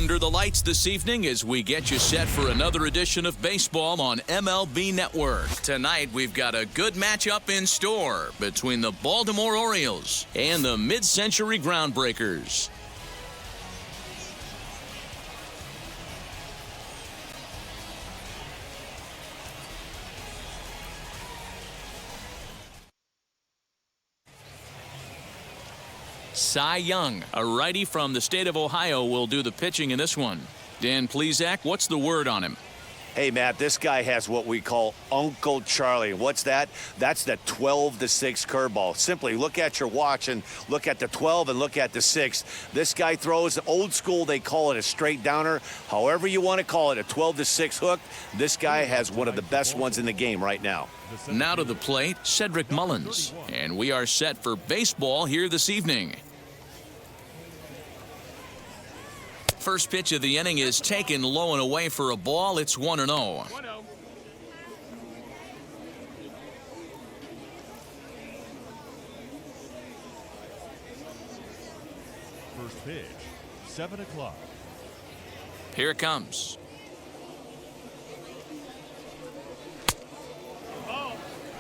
Under the lights this evening as we get you set for another edition of baseball on MLB Network. Tonight, we've got a good matchup in store between the Baltimore Orioles and the Mid-Century Groundbreakers. Cy Young, a righty from the state of Ohio, will do the pitching in this one. Dan Plesac, what's the word on him? Hey, Matt, this guy has what we call Uncle Charlie. What's that? That's the 12-6 curveball. Simply look at your watch and look at the 12 and look at the 6. This guy throws old school. They call it a straight downer. However you want to call it, a 12-6 hook. This guy has one of the best ones in the game right now. Now to the plate, Cedric Mullins. And we are set for baseball here this evening. First pitch of the inning is taken low and away for a ball. It's 1-0. First pitch, 7 o'clock. Here it comes.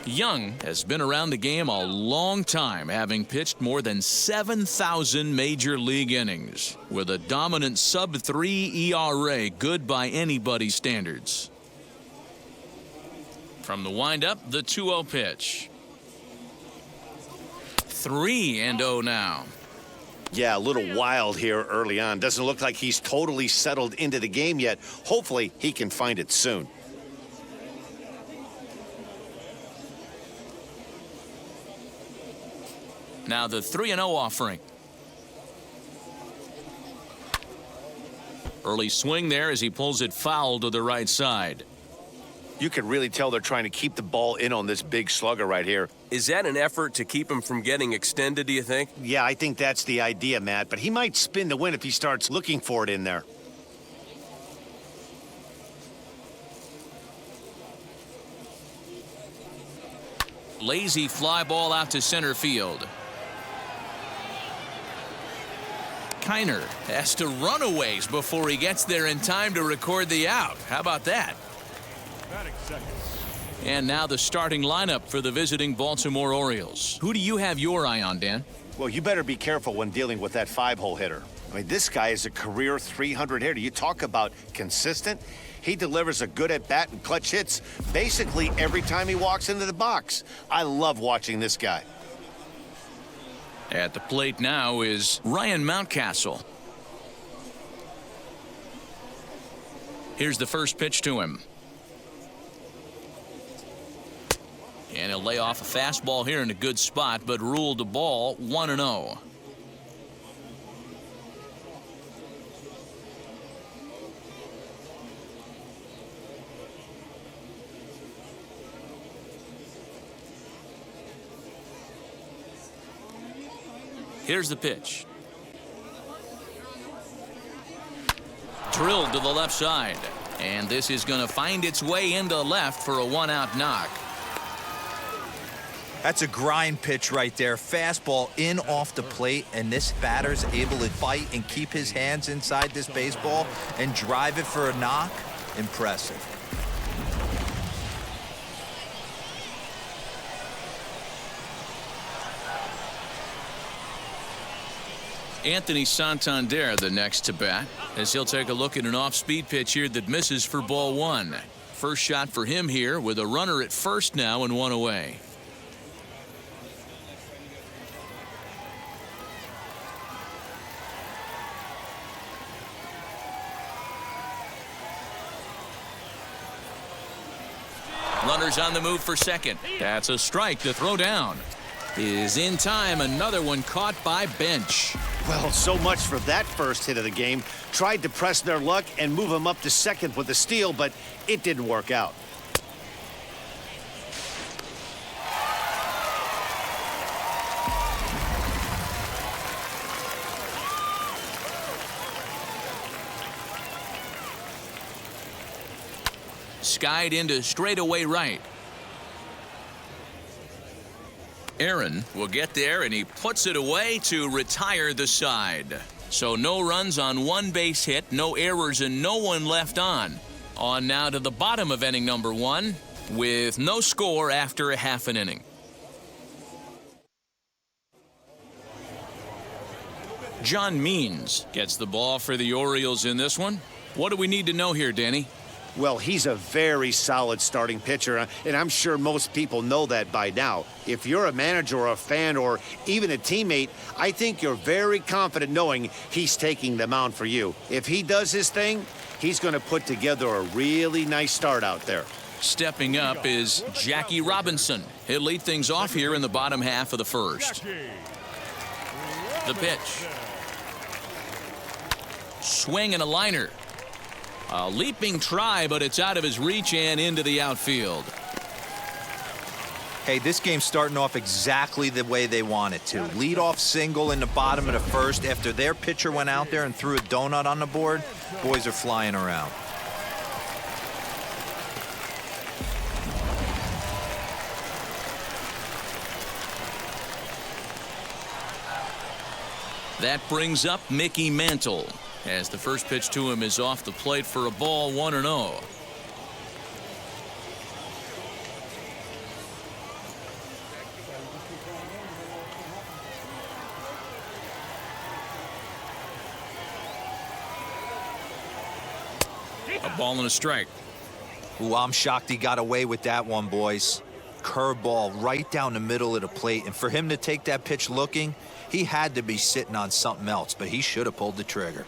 Young has been around the game a long time, having pitched more than 7,000 major league innings with a dominant sub-3 ERA, good by anybody's standards. From the windup, the 2-0 pitch. 3-0 now. Yeah, a little wild here early on. Doesn't look like he's totally settled into the game yet. Hopefully, he can find it soon. Now the 3-0 offering. Early swing there as he pulls it foul to the right side. You can really tell they're trying to keep the ball in on this big slugger right here. Is that an effort to keep him from getting extended, do you think? Yeah, I think that's the idea, Matt. But he might spin to win if he starts looking for it in there. Lazy fly ball out to center field. Kiner has to run a ways before he gets there in time to record the out. How about that? And now the starting lineup for the visiting Baltimore Orioles. Who do you have your eye on, Dan? Well, you better be careful when dealing with that 5-hole hitter. I mean, this guy is a career 300 hitter. You talk about consistent. He delivers a good at-bat and clutch hits basically every time he walks into the box. I love watching this guy. At the plate now is Ryan Mountcastle. Here's the first pitch to him. And he'll lay off a fastball here in a good spot, but ruled the ball 1-0. Here's the pitch. Drilled to the left side. And this is going to find its way into left for a 1-out knock. That's a grind pitch right there. Fastball in off the plate, and this batter's able to fight and keep his hands inside this baseball and drive it for a knock. Impressive. Anthony Santander the next to bat as he'll take a look at an off-speed pitch here that misses for ball 1. First shot for him here with a runner at first now and 1 away. Runners on the move for second. That's a strike to throw down. Is in time. Another one caught by Bench. Well, so much for that first hit of the game. Tried to press their luck and move him up to second with a steal, but it didn't work out. Skied into straightaway right. Aaron will get there, and he puts it away to retire the side. So no runs on one base hit, no errors, and no one left on. On now to the bottom of inning number 1 with no score after a half an inning. John Means gets the ball for the Orioles in this one. What do we need to know here, Danny? Well, he's a very solid starting pitcher, and I'm sure most people know that by now. If you're a manager or a fan or even a teammate, I think you're very confident knowing he's taking the mound for you. If he does his thing, he's going to put together a really nice start out there. Stepping up is Jackie Robinson. He'll lead things off here in the bottom half of the first. The pitch. Swing and a liner. A leaping try, but it's out of his reach and into the outfield. Hey, this game's starting off exactly the way they want it to. Lead-off single in the bottom of the first after their pitcher went out there and threw a donut on the board. Boys are flying around. That brings up Mickey Mantle, as the first pitch to him is off the plate for a ball, 1-0. A ball and a strike. Ooh, I'm shocked he got away with that one, boys. Curveball right down the middle of the plate, and for him to take that pitch looking, he had to be sitting on something else, but he should have pulled the trigger.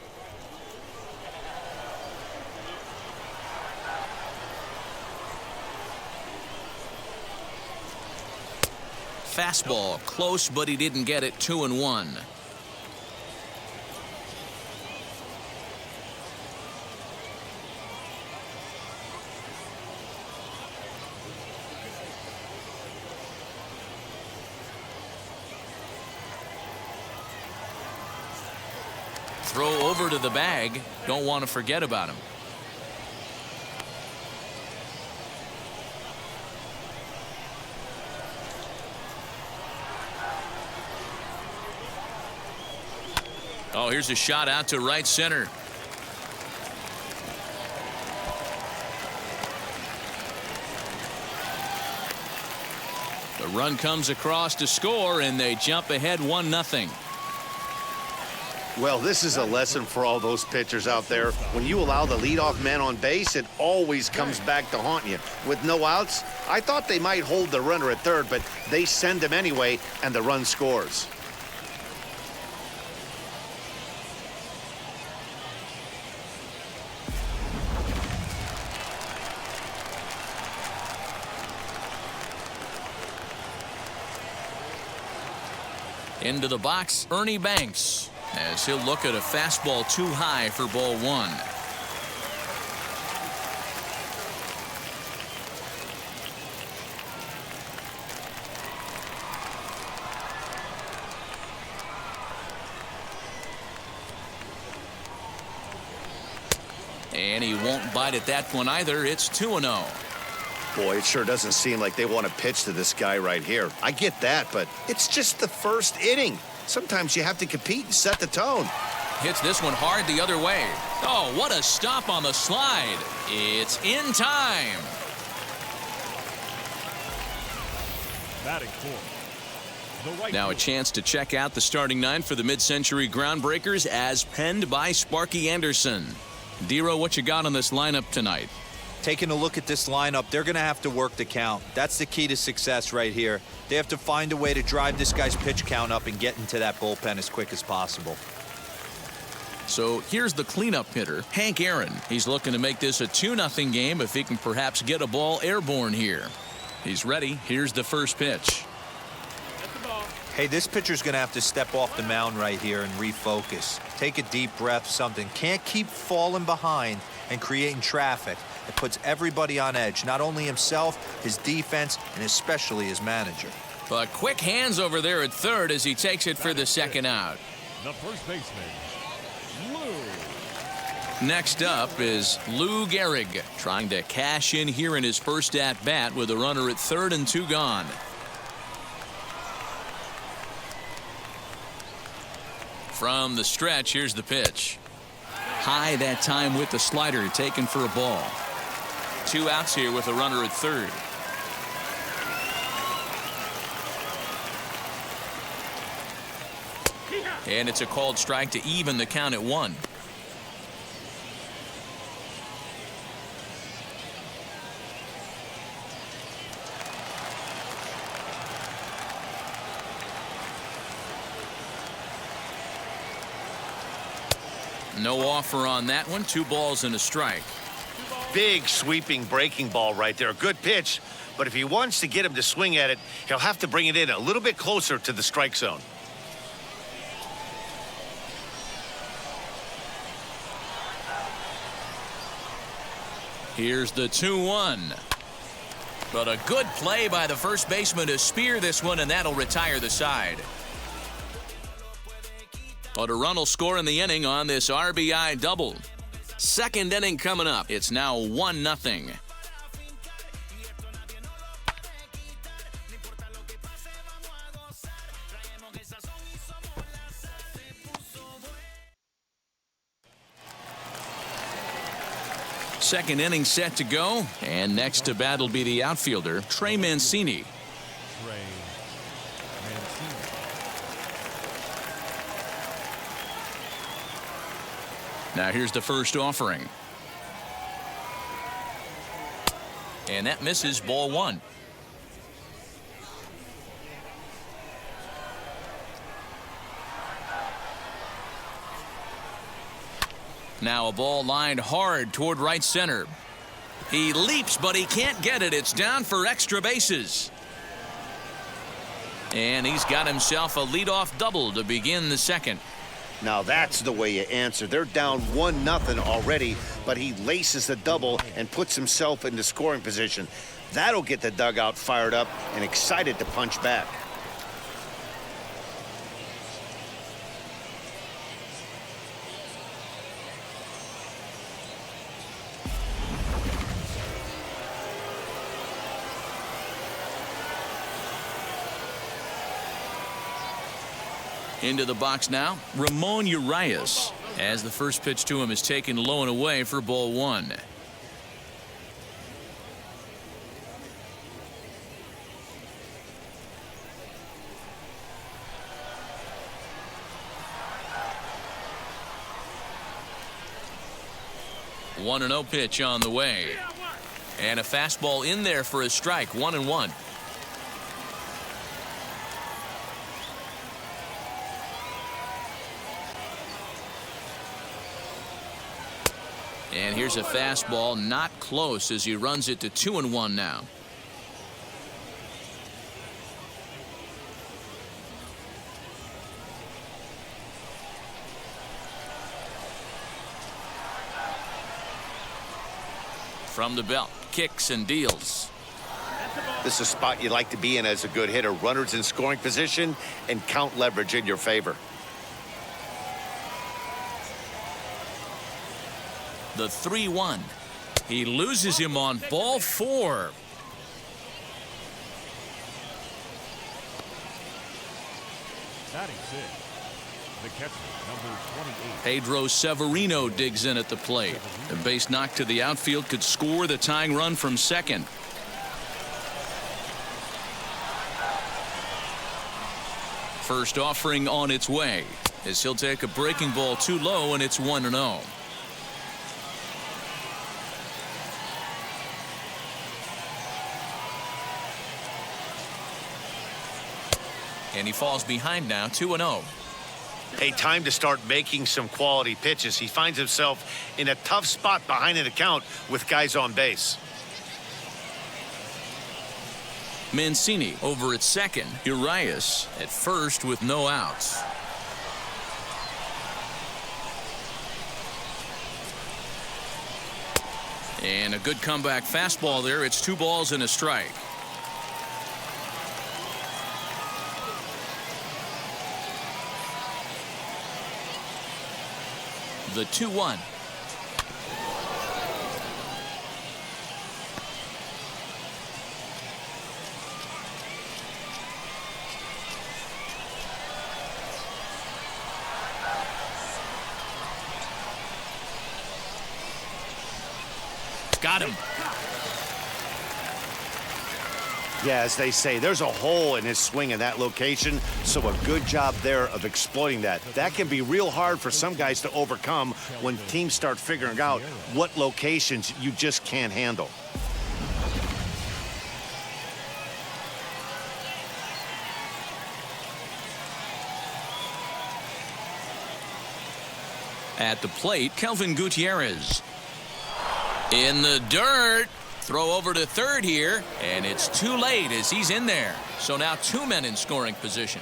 Fastball close, but he didn't get it. 2-1. Throw over to the bag. Don't want to forget about him. Oh, here's a shot out to right center. The run comes across to score, and they jump ahead 1-0. Well, this is a lesson for all those pitchers out there. When you allow the leadoff man on base, it always comes back to haunt you. With no outs, I thought they might hold the runner at third, but they send him anyway, and the run scores. Into the box, Ernie Banks, as he'll look at a fastball too high for ball 1. And he won't bite at that one either. It's 2-0. Boy, it sure doesn't seem like they want to pitch to this guy right here. I get that, but it's just the first inning. Sometimes you have to compete and set the tone. Hits this one hard the other way. Oh, what a stop on the slide. It's in time. Batting fourth, the right Now a fielder. chance to check out the starting 9 for the Mid-Century Groundbreakers as penned by Sparky Anderson. Dero, what you got on this lineup tonight? Taking a look at this lineup, they're going to have to work the count. That's the key to success right here. They have to find a way to drive this guy's pitch count up and get into that bullpen as quick as possible. So here's the cleanup hitter, Hank Aaron. He's looking to make this a 2-0 game if he can perhaps get a ball airborne here. He's ready. Here's the first pitch. Hey, this pitcher's going to have to step off the mound right here and refocus. Take a deep breath, something. Can't keep falling behind and creating traffic. It puts everybody on edge, not only himself, his defense, and especially his manager. But quick hands over there at third as he takes it for the second out. The first baseman, Lou. Next up is Lou Gehrig, trying to cash in here in his first at-bat with a runner at third and 2 gone. From the stretch, here's the pitch. High that time with the slider, taken for a ball. 2 outs here with a runner at third. And it's a called strike to even the count at 1. No offer on that one. 2 balls and a strike. Big sweeping breaking ball right there. A good pitch, but if he wants to get him to swing at it, he'll have to bring it in a little bit closer to the strike zone. Here's the 2-1. But a good play by the first baseman to spear this one, and that'll retire the side. But a run will score in the inning on this RBI double. Second inning coming up. It's now 1-0. Second inning set to go, and next to bat will be the outfielder, Trey Mancini. Now here's the first offering. And that misses, ball 1. Now a ball lined hard toward right center. He leaps, but he can't get it. It's down for extra bases. And he's got himself a leadoff double to begin the second. Now that's the way you answer. They're down 1-0 already, but he laces the double and puts himself into scoring position. That'll get the dugout fired up and excited to punch back. Into the box now, Ramon Urias, as the first pitch to him is taken low and away for ball 1. One and 0 pitch on the way, and a fastball in there for a strike. 1-1. And here's a fastball, not close, as he runs it to 2-1 now. From the belt, kicks and deals. This is a spot you like to be in as a good hitter. Runners in scoring position and count leverage in your favor. The 3-1. He loses him on ball 4. Batting 6, the catcher, number 28. Pedro Severino digs in at the plate. A base knock to the outfield could score the tying run from second. First offering on its way, as he'll take a breaking ball too low, and it's 1-0. And he falls behind now, 2-0. Hey, time to start making some quality pitches. He finds himself in a tough spot behind an account with guys on base. Mancini over at second. Urias at first with no outs. And a good comeback fastball there. It's 2 balls and a strike. The 2-1. Got him. Yeah, as they say, there's a hole in his swing in that location, so a good job there of exploiting that. That can be real hard for some guys to overcome when teams start figuring out what locations you just can't handle. At the plate, Kelvin Gutierrez. In the dirt. Throw over to third here, and it's too late as he's in there. So now 2 men in scoring position.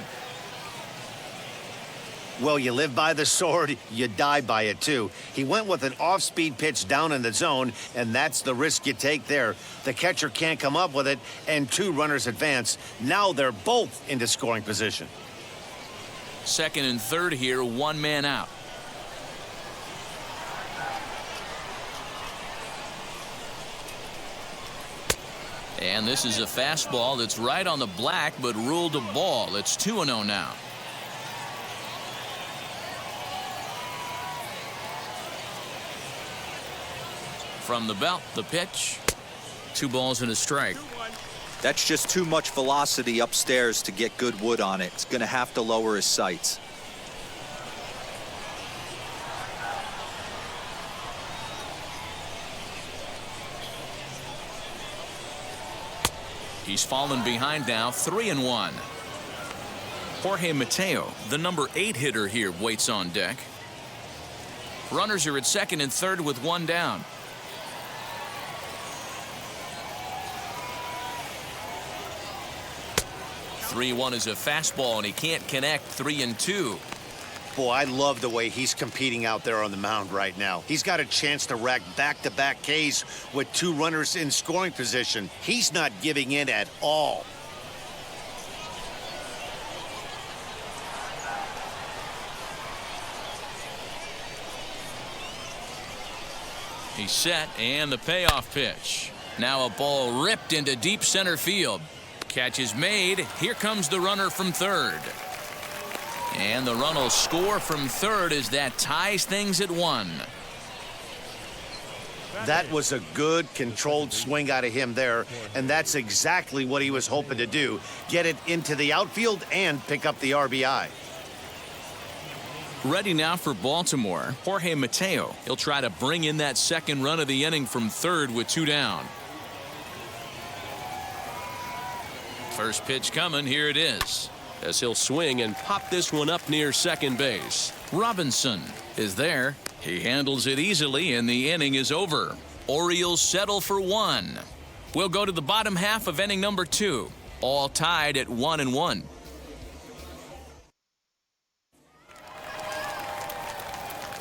Well, you live by the sword, you die by it too. He went with an off-speed pitch down in the zone, and that's the risk you take there. The catcher can't come up with it, and 2 runners advance. Now they're both into scoring position. Second and third here, 1 man out. And this is a fastball that's right on the black, but ruled a ball. It's 2-0 now. From the belt, the pitch. 2 balls and a strike. That's just too much velocity upstairs to get good wood on it. It's going to have to lower his sights. He's fallen behind now, 3-1. Jorge Mateo, the number 8 hitter here, waits on deck. Runners are at second and third with 1 down. (3-1) is a fastball, and he can't connect. 3-2. Boy, I love the way he's competing out there on the mound right now. He's got a chance to rack back-to-back Ks with 2 runners in scoring position. He's not giving in at all. He's set, and the payoff pitch. Now a ball ripped into deep center field. Catch is made. Here comes the runner from third. And the run will score from third as that ties things at 1. That was a good, controlled swing out of him there, and that's exactly what he was hoping to do. Get it into the outfield and pick up the RBI. Ready now for Baltimore, Jorge Mateo. He'll try to bring in that second run of the inning from third with 2 down. First pitch coming. Here it is. As he'll swing and pop this one up near second base. Robinson is there. He handles it easily, and the inning is over. Orioles settle for 1. We'll go to the bottom half of inning number 2. All tied at 1-1.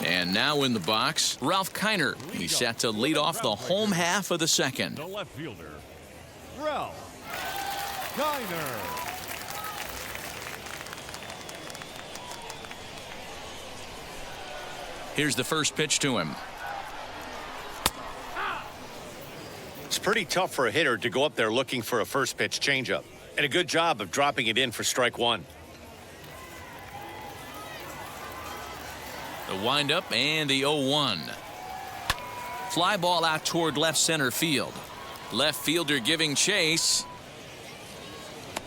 And now in the box, Ralph Kiner. He's set to lead off the home half of the second. The left fielder, Ralph Kiner. Here's the first pitch to him. It's pretty tough for a hitter to go up there looking for a first pitch changeup. And a good job of dropping it in for strike 1. The windup and the 0-1. Fly ball out toward left center field. Left fielder giving chase.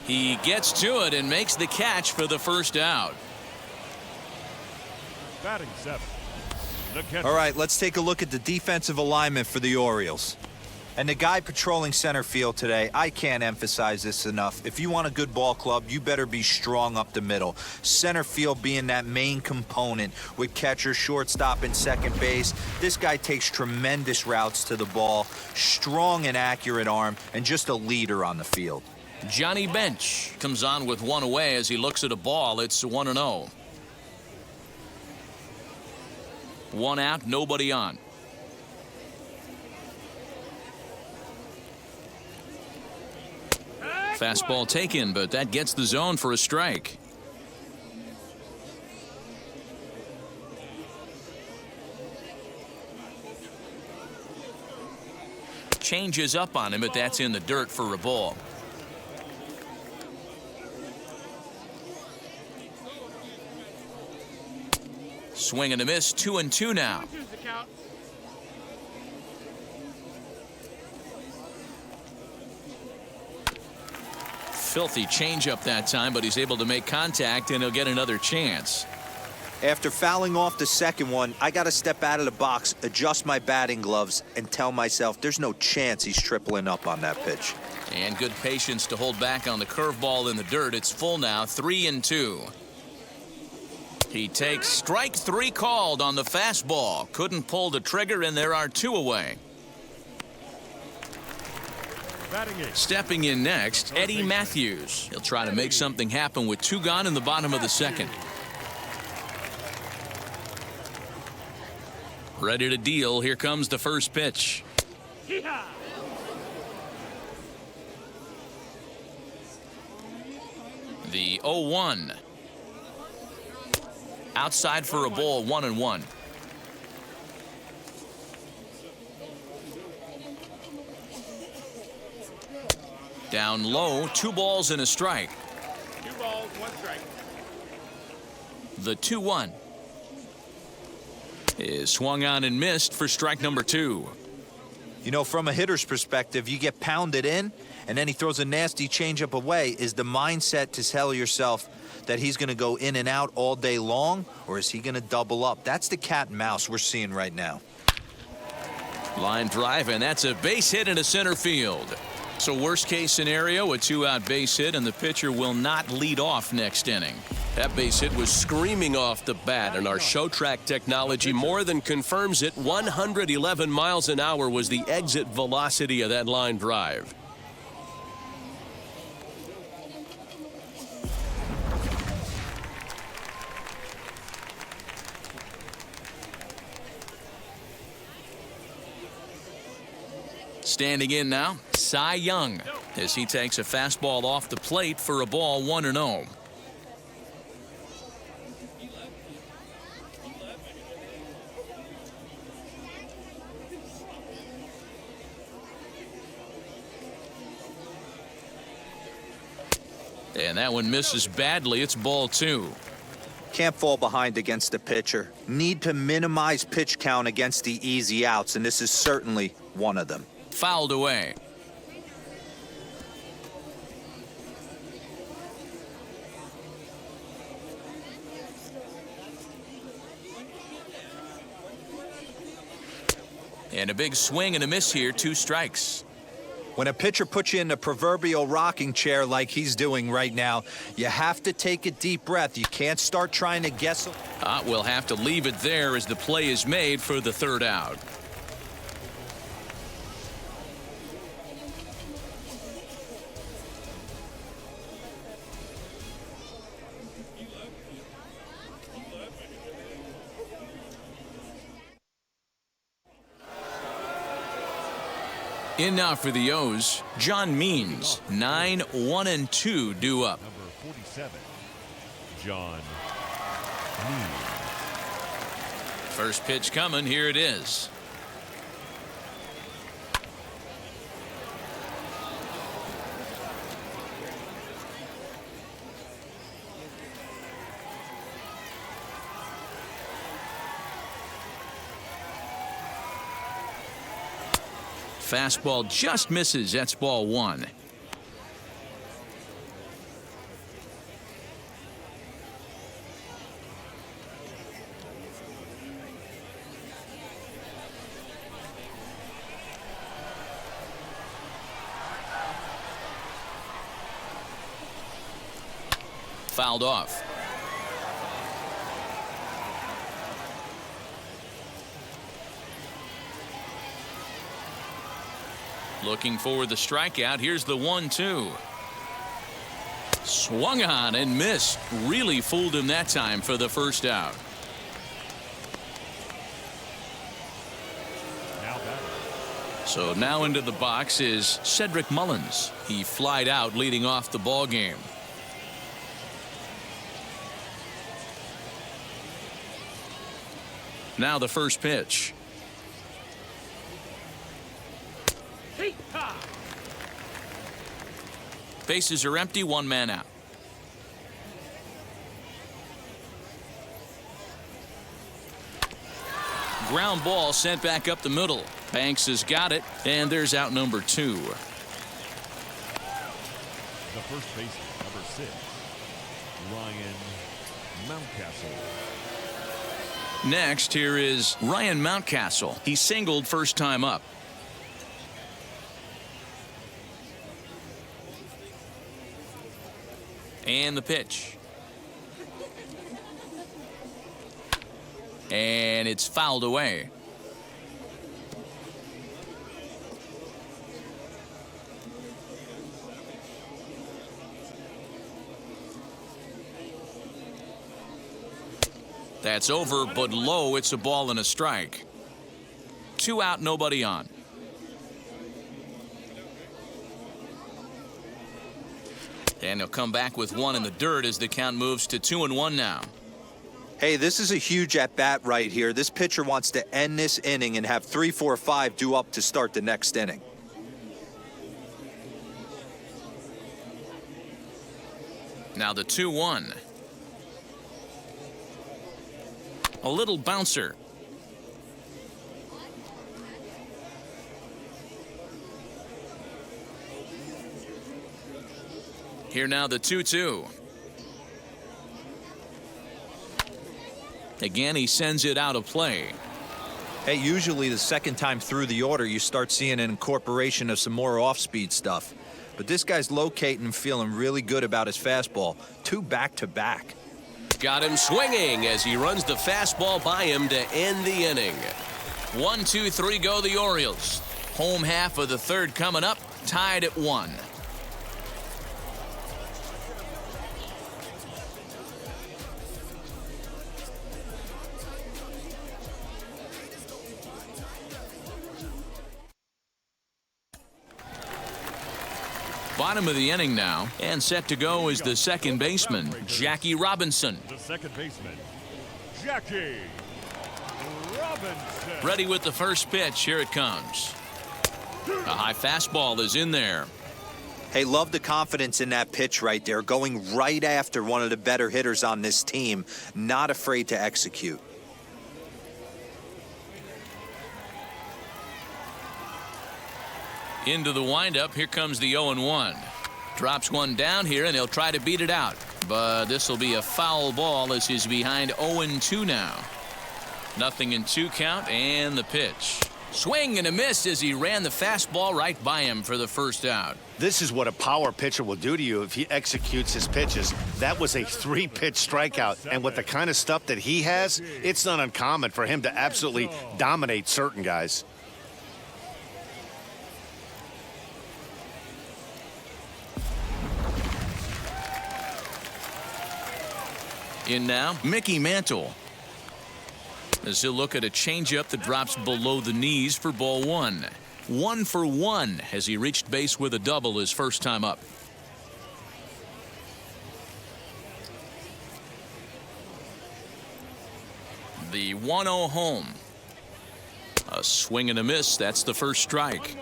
He gets to it and makes the catch for the first out. Batting 7. All right, let's take a look at the defensive alignment for the Orioles. And the guy patrolling center field today, I can't emphasize this enough. If you want a good ball club, you better be strong up the middle. Center field being that main component with catcher, shortstop, and second base. This guy takes tremendous routes to the ball, strong and accurate arm, and just a leader on the field. Johnny Bench comes on with 1 away as he looks at a ball. It's 1-0. 1 out, nobody on. Fastball taken, but that gets the zone for a strike. Changes up on him, but that's in the dirt for a ball. Swing and a miss, 2-2 now. filthy changeup that time, but he's able to make contact, and he'll get another chance. After fouling off the second one, I got to step out of the box, adjust my batting gloves, and tell myself there's no chance he's tripling up on that pitch. And good patience to hold back on the curveball in the dirt. It's full now, 3-2. He takes strike 3 called on the fastball. Couldn't pull the trigger, and there are 2 away. Stepping in next, Eddie Matthews. He'll try to make something happen with 2 gone in the bottom of the second. Ready to deal. Here comes the first pitch. The 0-1. Outside for a ball, 1-1. Down low, 2 balls and a strike. 2 balls, 1 strike. The 2-1 is swung on and missed for strike number 2. You know, from a hitter's perspective, you get pounded in, and then he throws a nasty changeup away. Is the mindset to tell yourself that he's going to go in and out all day long, or is he going to double up? That's the cat and mouse we're seeing right now. Line drive, and that's a base hit into center field. So worst case scenario, a 2-out base hit, and the pitcher will not lead off next inning. That base hit was screaming off the bat, and our show track technology more than confirms it. 111 miles an hour was the exit velocity of that line drive. Standing in now, Cy Young, as he takes a fastball off the plate for a ball, 1-0. And that one misses badly. It's ball 2. Can't fall behind against the pitcher. Need to minimize pitch count against the easy outs, and this is certainly one of them. Fouled away. And a big swing and a miss here, 2 strikes. When a pitcher puts you in the proverbial rocking chair like he's doing right now, you have to take a deep breath. You can't start trying to guess. We'll have to leave it there as the play is made for the 3rd out. In now for the O's, John Means. 9-1-2 due up. Number 47, John Means. First pitch coming. Here it is. Fastball just misses. That's ball 1. Fouled off. Looking for the strikeout. Here's the 1-2. Swung on and missed. Really fooled him that time for the 1st out. So now into the box is Cedric Mullins. He flied out leading off the ball game. Now the first pitch. Bases are empty, 1 man out. Ground ball sent back up the middle. Banks has got it, and there's out number 2. The first baseman, number 6, Ryan Mountcastle. Next, here is Ryan Mountcastle. He singled first time up. And the pitch. And it's fouled away. That's over, but low. It's a ball and a strike. 2 out, nobody on. And he'll come back with 1 in the dirt as the count moves to 2-1 now. Hey, this is a huge at-bat right here. This pitcher wants to end this inning and have 3, 4, 5 due up to start the next inning. Now the 2-1. A little bouncer. Here now the 2-2. Again, he sends it out of play. Hey, usually the second time through the order, you start seeing an incorporation of some more off-speed stuff. But this guy's locating and feeling really good about his fastball. 2 back-to-back. Got him swinging as he runs the fastball by him to end the inning. 1, 2, 3 go the Orioles. Home half of the third coming up, tied at 1. Bottom of the inning now, and set to go is the second baseman, Jackie Robinson. The second baseman, Jackie Robinson. Ready with the first pitch. Here it comes. A high fastball is in there. Hey, love the confidence in that pitch right there, going right after one of the better hitters on this team, not afraid to execute. Into the windup. Here comes the 0-1. Drops one down here, and he'll try to beat it out. But this will be a foul ball as he's behind 0-2 now. 0-2 count, and the pitch. Swing and a miss as he ran the fastball right by him for the first out. This is what a power pitcher will do to you if he executes his pitches. That was a 3-pitch strikeout, and with the kind of stuff that he has, it's not uncommon for him to absolutely dominate certain guys. In now, Mickey Mantle. As he'll look at a changeup that drops below the knees for ball 1. 1 for 1 as he reached base with a double his first time up. The 1-0 home. A swing and a miss. That's the first strike.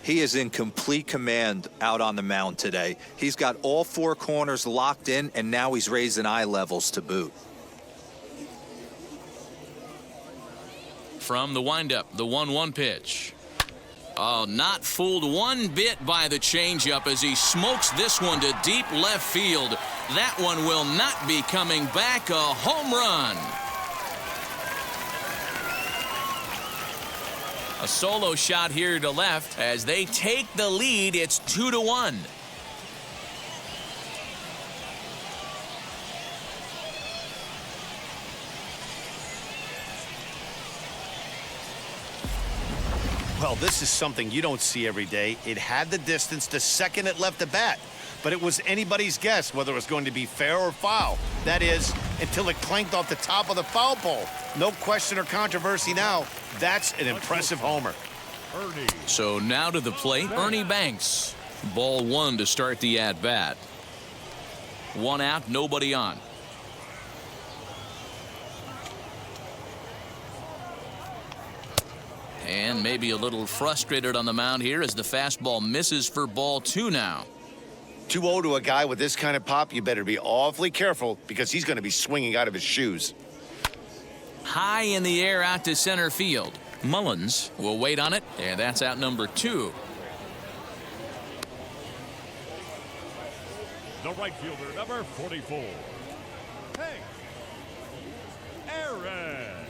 He is in complete command out on the mound today. He's got all 4 corners locked in, and now he's raising eye levels to boot. From the windup, the 1-1 pitch. Oh, not fooled one bit by the changeup as he smokes this one to deep left field. That one will not be coming back. A home run. A solo shot here to left as they take the lead. It's 2-1. Well, this is something you don't see every day. It had the distance to second it left the bat, but it was anybody's guess whether it was going to be fair or foul. That is, until it clanked off the top of the foul pole. No question or controversy now. That's an impressive homer. So now to the plate, Ernie Banks. Ball 1 to start the at-bat. 1 out, nobody on. And maybe a little frustrated on the mound here as the fastball misses for ball 2 now. 2-0 to a guy with this kind of pop, you better be awfully careful because he's going to be swinging out of his shoes. High in the air out to center field. Mullins will wait on it, and that's out number 2. The right fielder, number 44. Hank Aaron.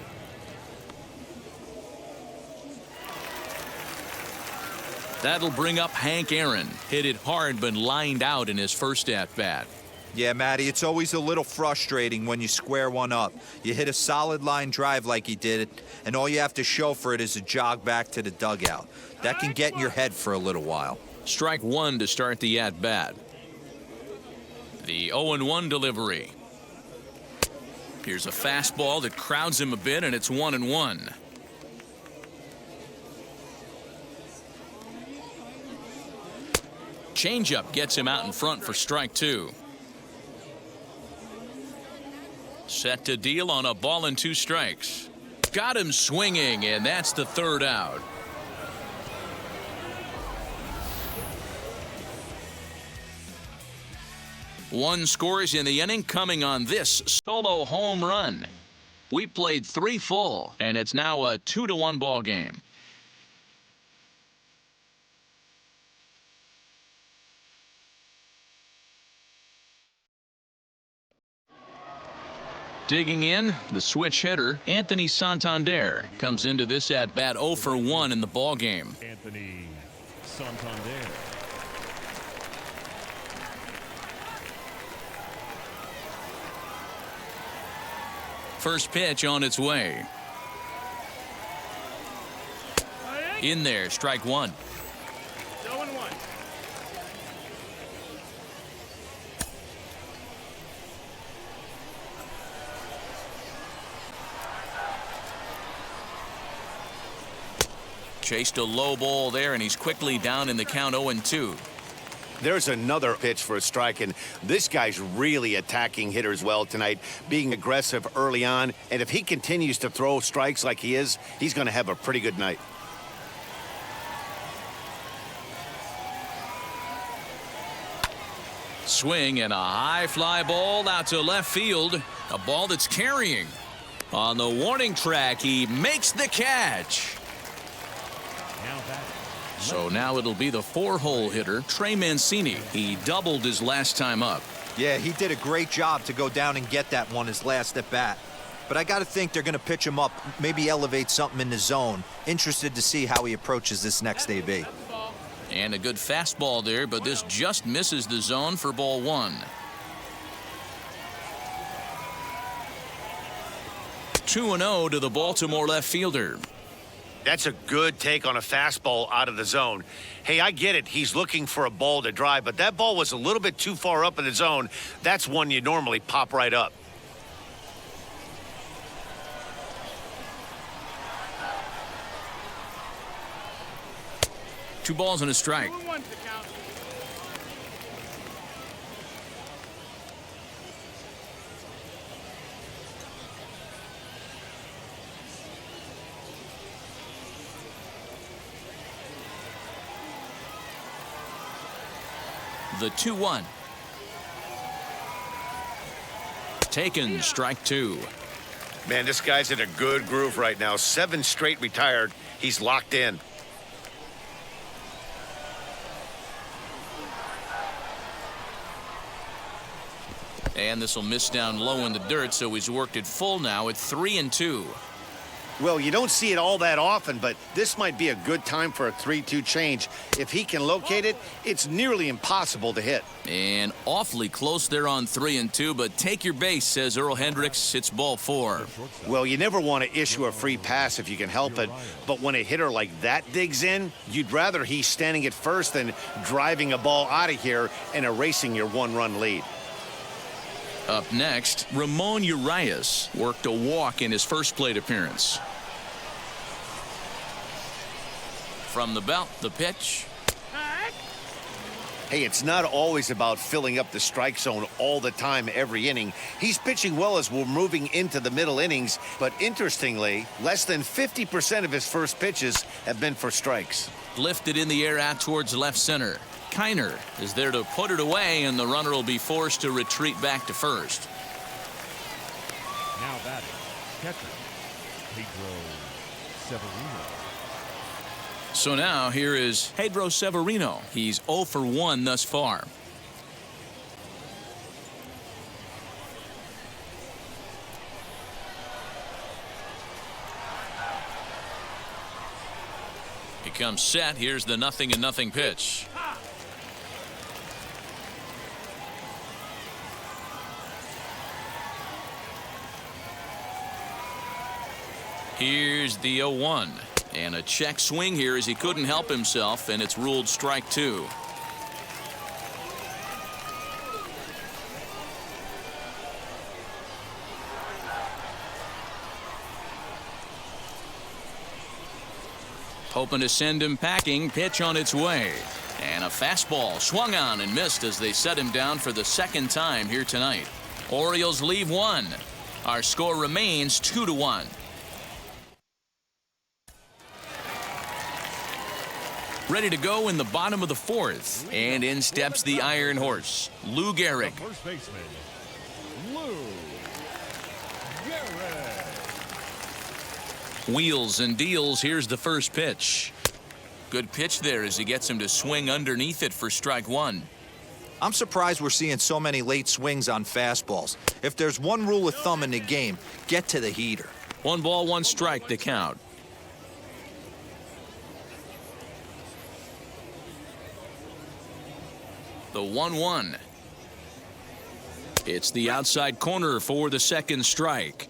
That'll bring up Hank Aaron. Hit it hard but lined out in his first at-bat. Yeah, Matty, it's always a little frustrating when you square one up. You hit a solid line drive like he did, and all you have to show for it is a jog back to the dugout. That can get in your head for a little while. Strike one to start the at-bat. The 0-1 delivery. Here's a fastball that crowds him a bit, and it's 1-1. Changeup gets him out in front for strike two. Set to deal on a ball and 2 strikes. Got him swinging, and that's the third out. One scores in the inning coming on this solo home run. We played 3 full, and it's now a 2-1 ball game. Digging in, the switch hitter, Anthony Santander, comes into this at-bat 0 for 1 in the ball game. Anthony Santander. First pitch on its way. In there, strike one. 0-1. Chased a low ball there, and he's quickly down in the count 0-2. There's another pitch for a strike, and this guy's really attacking hitters well tonight, being aggressive early on. And if he continues to throw strikes like he is, he's going to have a pretty good night. Swing and a high fly ball out to left field. A ball that's carrying. On the warning track, he makes the catch. So now it'll be the 4-hole hitter, Trey Mancini. He doubled his last time up. Yeah, he did a great job to go down and get that one his last at bat. But I got to think they're going to pitch him up, maybe elevate something in the zone. Interested to see how he approaches this next AB. And a good fastball there, but this just misses the zone for ball 1. 2-0 to the Baltimore left fielder. That's a good take on a fastball out of the zone. Hey, I get it. He's looking for a ball to drive, but that ball was a little bit too far up in the zone. That's one you normally pop right up. Two balls and a strike. 2-1 to count. The 2-1. Taken, strike 2. Man, this guy's in a good groove right now. 7 straight retired. He's locked in. And this will miss down low in the dirt, so he's worked it full now at 3-2. Well, you don't see it all that often, but this might be a good time for a 3-2 change. If he can locate it, it's nearly impossible to hit. And awfully close there on 3-2, but take your base, says Earl Hendricks. It's ball 4. Well, you never want to issue a free pass if you can help it, but when a hitter like that digs in, you'd rather he's standing at first than driving a ball out of here and erasing your 1-run lead. Up next, Ramon Urias worked a walk in his first plate appearance. From the belt, the pitch. Hey, it's not always about filling up the strike zone all the time every inning. He's pitching well as we're moving into the middle innings, but interestingly, less than 50% of his first pitches have been for strikes. Lifted in the air out towards left center. Kiner is there to put it away, and the runner will be forced to retreat back to first. Now batting, catcher, Pedro Severino. So now here is Pedro Severino. He's 0 for 1 thus far. comes set. Here's the 0-0 pitch. Here's the 0-1. And a check swing here as he couldn't help himself, and it's ruled strike 2. Hoping to send him packing. Pitch on its way. And a fastball swung on and missed as they set him down for the second time here tonight. Orioles leave one. Our score remains 2-1. Ready to go in the bottom of the 4th. And in steps the Iron Horse, Lou Gehrig. First baseman, Lou Gehrig. Wheels and deals. Here's the first pitch. Good pitch there as he gets him to swing underneath it for strike 1. I'm surprised we're seeing so many late swings on fastballs. If there's one rule of thumb in the game, get to the heater. 1 ball, 1 strike the count. The 1-1. It's the outside corner for the second strike.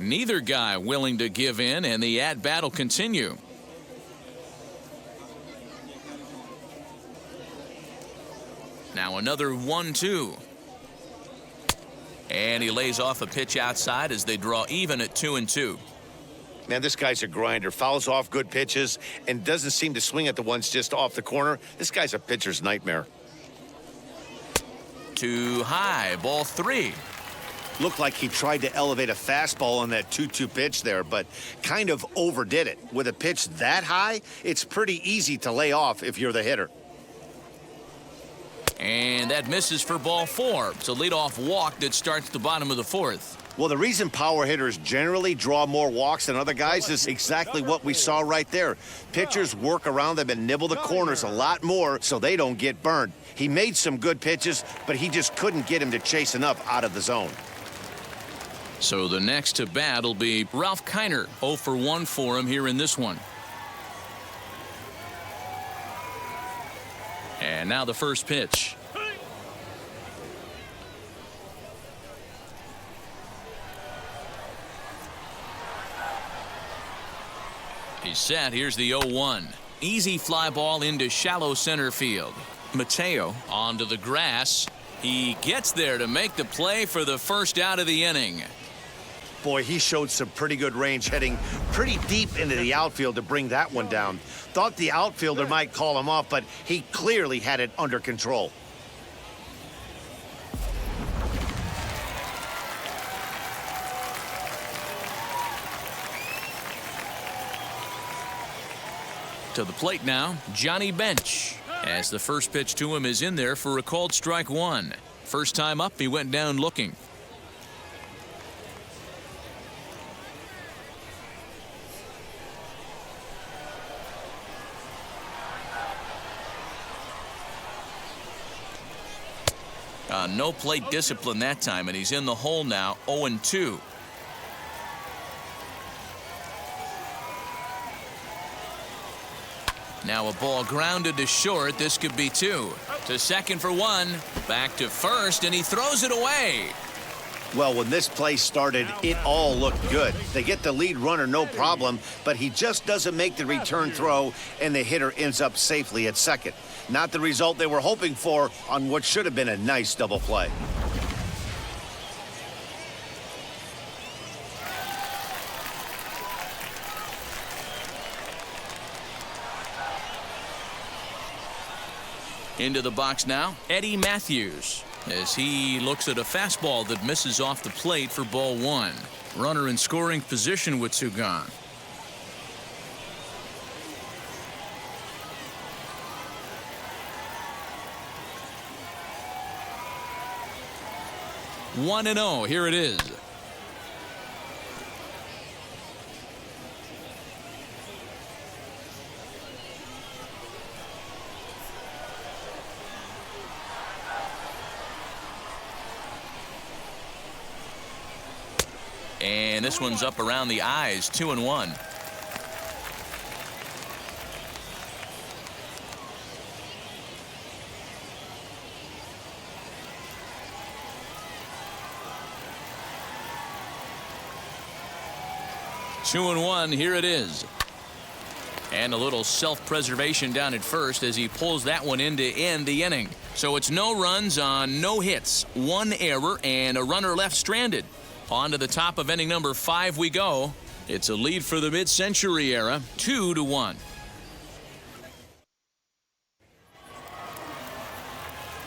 Neither guy willing to give in, and the at-bat will continue. Now another 1-2. And he lays off a pitch outside as they draw even at 2-2. Man, this guy's a grinder. Fouls off good pitches and doesn't seem to swing at the ones just off the corner. This guy's a pitcher's nightmare. Too high, ball 3. Looked like he tried to elevate a fastball on that 2-2 pitch there, but kind of overdid it. With a pitch that high, it's pretty easy to lay off if you're the hitter. And that misses for ball 4. It's a leadoff walk that starts the bottom of the 4th. Well, the reason power hitters generally draw more walks than other guys is exactly what we saw right there. Pitchers work around them and nibble the corners a lot more so they don't get burned. He made some good pitches, but he just couldn't get him to chase enough out of the zone. So the next to bat will be Ralph Kiner. 0 for 1 for him here in this one. And now the first pitch. He's set. Here's the 0-1. Easy fly ball into shallow center field. Mateo onto the grass. He gets there to make the play for the first out of the inning. Boy, he showed some pretty good range, heading pretty deep into the outfield to bring that one down. Thought the outfielder might call him off, but he clearly had it under control. To the plate now, Johnny Bench. As the first pitch to him is in there for a called strike 1. First time up, he went down looking. No plate discipline that time, and he's in the hole now, 0-2. Now a ball grounded to short. This could be 2. To second for 1. Back to first, and he throws it away. Well, when this play started, it all looked good. They get the lead runner, no problem, but he just doesn't make the return throw, and the hitter ends up safely at second. Not the result they were hoping for on what should have been a nice double play. Into the box now, Eddie Matthews, as he looks at a fastball that misses off the plate for ball 1. Runner in scoring position with 2 gone. One and 0. Here it is. And this one's up around the eyes, 2-1. Two and one, here it is. And a little self-preservation down at first as he pulls that one in to end the inning. So it's no runs on no hits, one error, and a runner left stranded. On to the top of inning number 5 we go. It's a lead for the Mid-Century era, 2-1.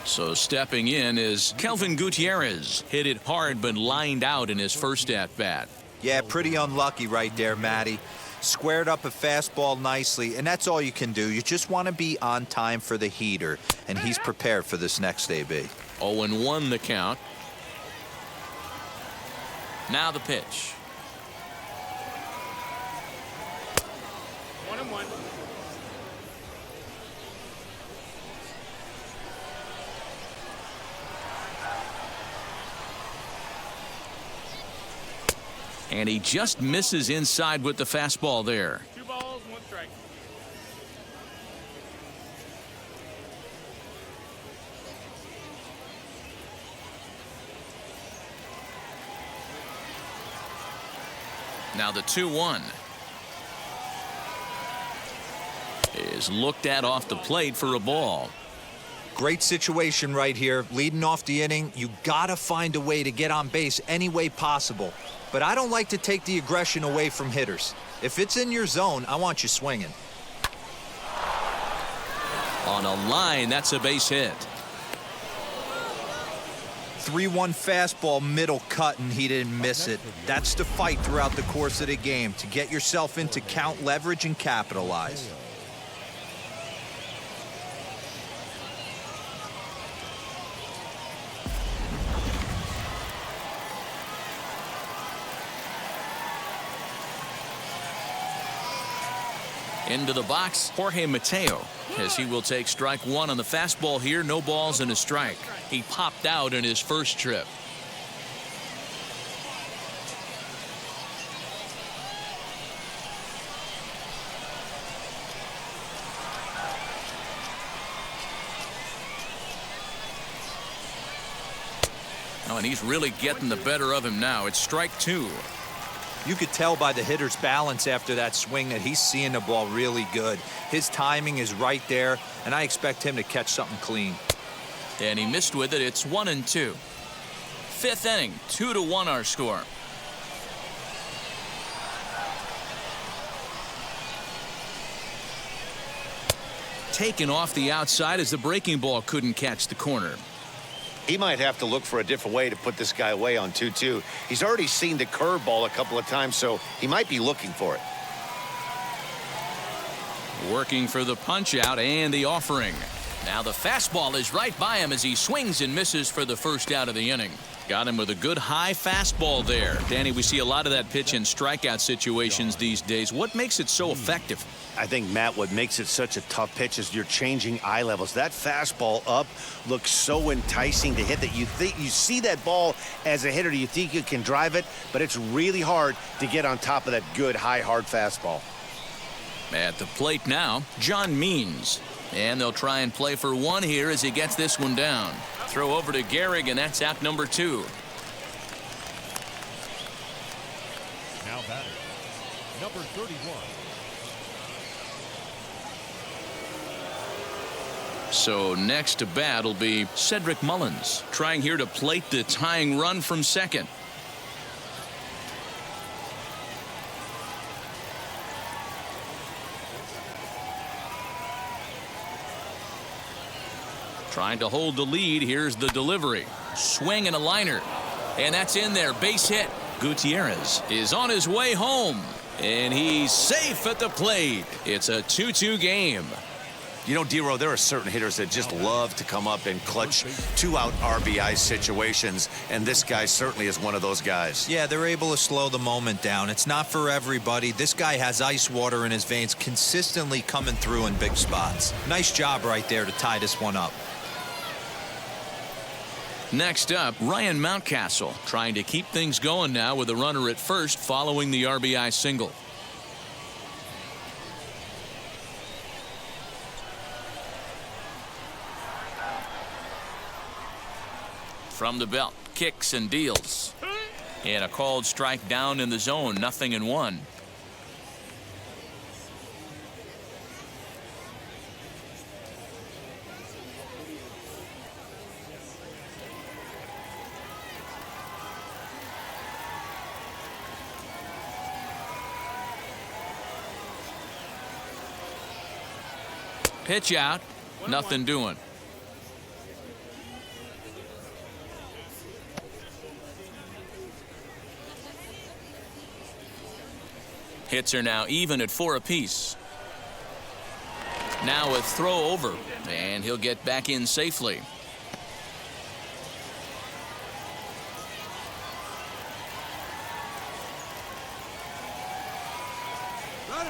So stepping in is Kelvin Gutierrez. Hit it hard but lined out in his first at-bat. Yeah, pretty unlucky right there, Matty. Squared up a fastball nicely, and that's all you can do. You just want to be on time for the heater, and he's prepared for this next AB. 0-1 the count. Now the pitch. 1-1. And he just misses inside with the fastball there. 2 balls, 1 strike. Now the 2-1 is looked at off the plate for a ball. Great situation right here. Leading off the inning, you gotta find a way to get on base any way possible. But I don't like to take the aggression away from hitters. If it's in your zone, I want you swinging. On a line, that's a base hit. 3-1 fastball, middle cut, and he didn't miss it. That's the fight throughout the course of the game, to get yourself into count leverage and capitalize. Into the box, Jorge Mateo, as he will take strike 1 on the fastball here. No balls and a strike. He popped out in his first trip. Oh, and he's really getting the better of him now. It's strike 2. You could tell by the hitter's balance after that swing that he's seeing the ball really good. His timing is right there, and I expect him to catch something clean. And he missed with it. It's 1-2. 5th inning, 2-1 our score. Taken off the outside as the breaking ball couldn't catch the corner. He might have to look for a different way to put this guy away on 2-2. He's already seen the curveball a couple of times, so he might be looking for it. Working for the punch out and the offering. Now the fastball is right by him as he swings and misses for the first out of the inning. Got him with a good high fastball there. Danny, we see a lot of that pitch in strikeout situations these days. What makes it so effective? I think, Matt, what makes it such a tough pitch is you're changing eye levels. That fastball up looks so enticing to hit that you see that ball as a hitter, you think you can drive it, but it's really hard to get on top of that good high hard fastball. At the plate now, John Means. And they'll try and play for 1 here as he gets this one down. Throw over to Gehrig, and that's out number 2. Now batting, number 31. So next to bat will be Cedric Mullins, trying here to plate the tying run from second. Trying to hold the lead. Here's the delivery. Swing and a liner. And that's in there. Base hit. Gutierrez is on his way home. And he's safe at the plate. It's a 2-2 game. You know, D-Row, there are certain hitters that just love to come up and clutch 2-out RBI situations, and this guy certainly is one of those guys. Yeah, they're able to slow the moment down. It's not for everybody. This guy has ice water in his veins, consistently coming through in big spots. Nice job right there to tie this one up. Next up, Ryan Mountcastle trying to keep things going now with a runner at first following the RBI single. From the belt, kicks and deals. And a called strike down in the zone, 0-1. Pitch out, nothing doing. Hits are now even at 4 apiece. Now a throw over, and he'll get back in safely.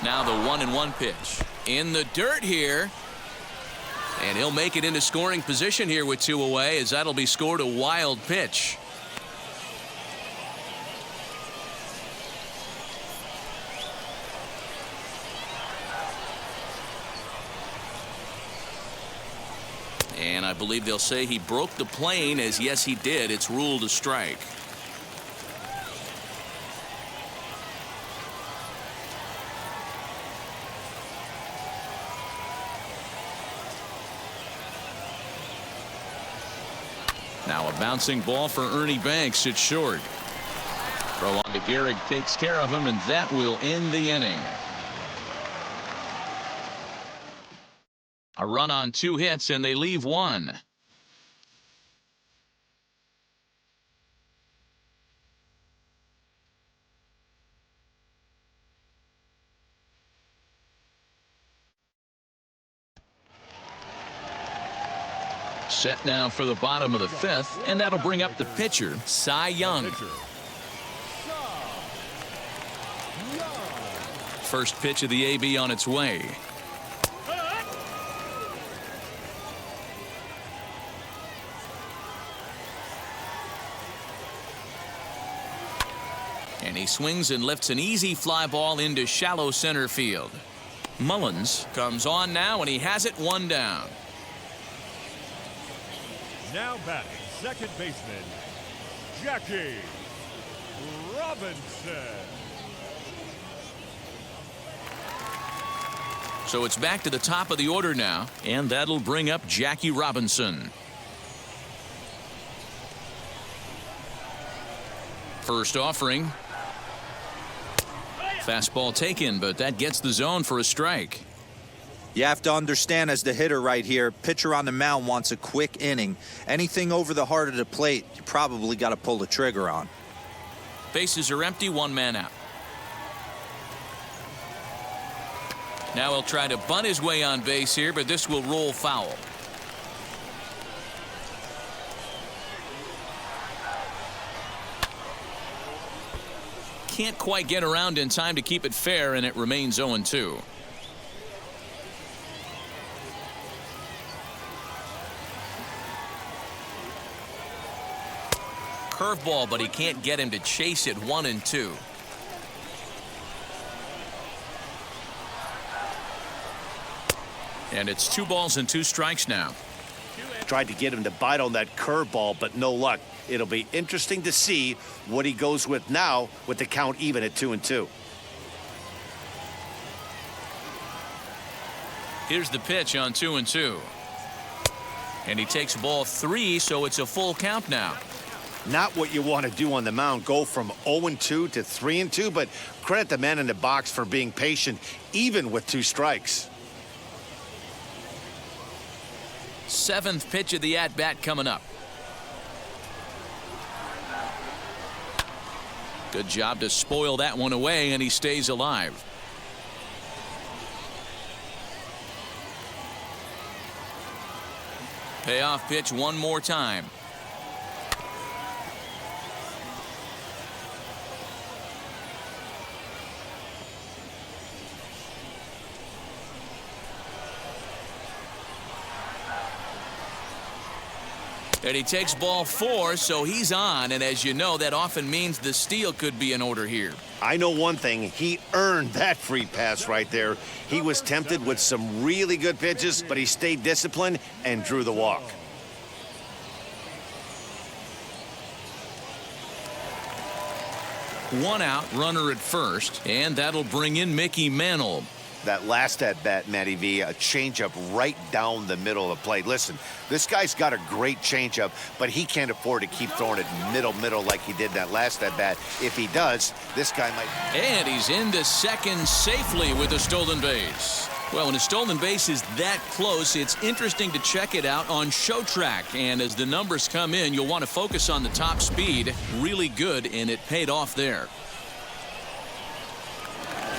Now the 1-1 pitch. In the dirt here. And he'll make it into scoring position here with 2 away, as that'll be scored a wild pitch. And I believe they'll say he broke the plane, as yes he did. It's ruled a strike. Now a bouncing ball for Ernie Banks at short. Throw on to Gehrig, takes care of him, and that will end the inning. A run on 2 hits, and they leave 1. Set now for the bottom of the 5th, and that'll bring up the pitcher, Cy Young. First pitch of the AB on its way. And he swings and lifts an easy fly ball into shallow center field. Mullins comes on now, and he has it 1 down. Now batting, second baseman, Jackie Robinson. So it's back to the top of the order now, and that'll bring up Jackie Robinson. First offering. Fastball taken, but that gets the zone for a strike. You have to understand, as the hitter right here, pitcher on the mound wants a quick inning. Anything over the heart of the plate, you probably got to pull the trigger on. Bases are empty, 1 man out. Now he'll try to bunt his way on base here, but this will roll foul. Can't quite get around in time to keep it fair, and it remains 0-2. Curveball, but he can't get him to chase it. 1-2. And it's 2 balls and 2 strikes now. Tried to get him to bite on that curveball, but no luck. It'll be interesting to see what he goes with now with the count even at 2-2. Here's the pitch on 2-2. And he takes ball 3, so it's a full count now. Not what you want to do on the mound, go from 0-2 to 3-2, but credit the man in the box for being patient, even with 2 strikes. 7th pitch of the at-bat coming up. Good job to spoil that one away, and he stays alive. Payoff pitch one more time. And he takes ball 4, so he's on. And as you know, that often means the steal could be in order here. I know one thing. He earned that free pass right there. He was tempted with some really good pitches, but he stayed disciplined and drew the walk. One out, runner at first, and that'll bring in Mickey Mantle. That last at-bat, Matty V, a changeup right down the middle of the plate. Listen, this guy's got a great changeup, but he can't afford to keep throwing it middle like he did that last at-bat. If he does, this guy might... And he's into second safely with a stolen base. Well, when a stolen base is that close, it's interesting to check it out on Show Track. And as the numbers come in, you'll want to focus on the top speed. Really good, and it paid off there.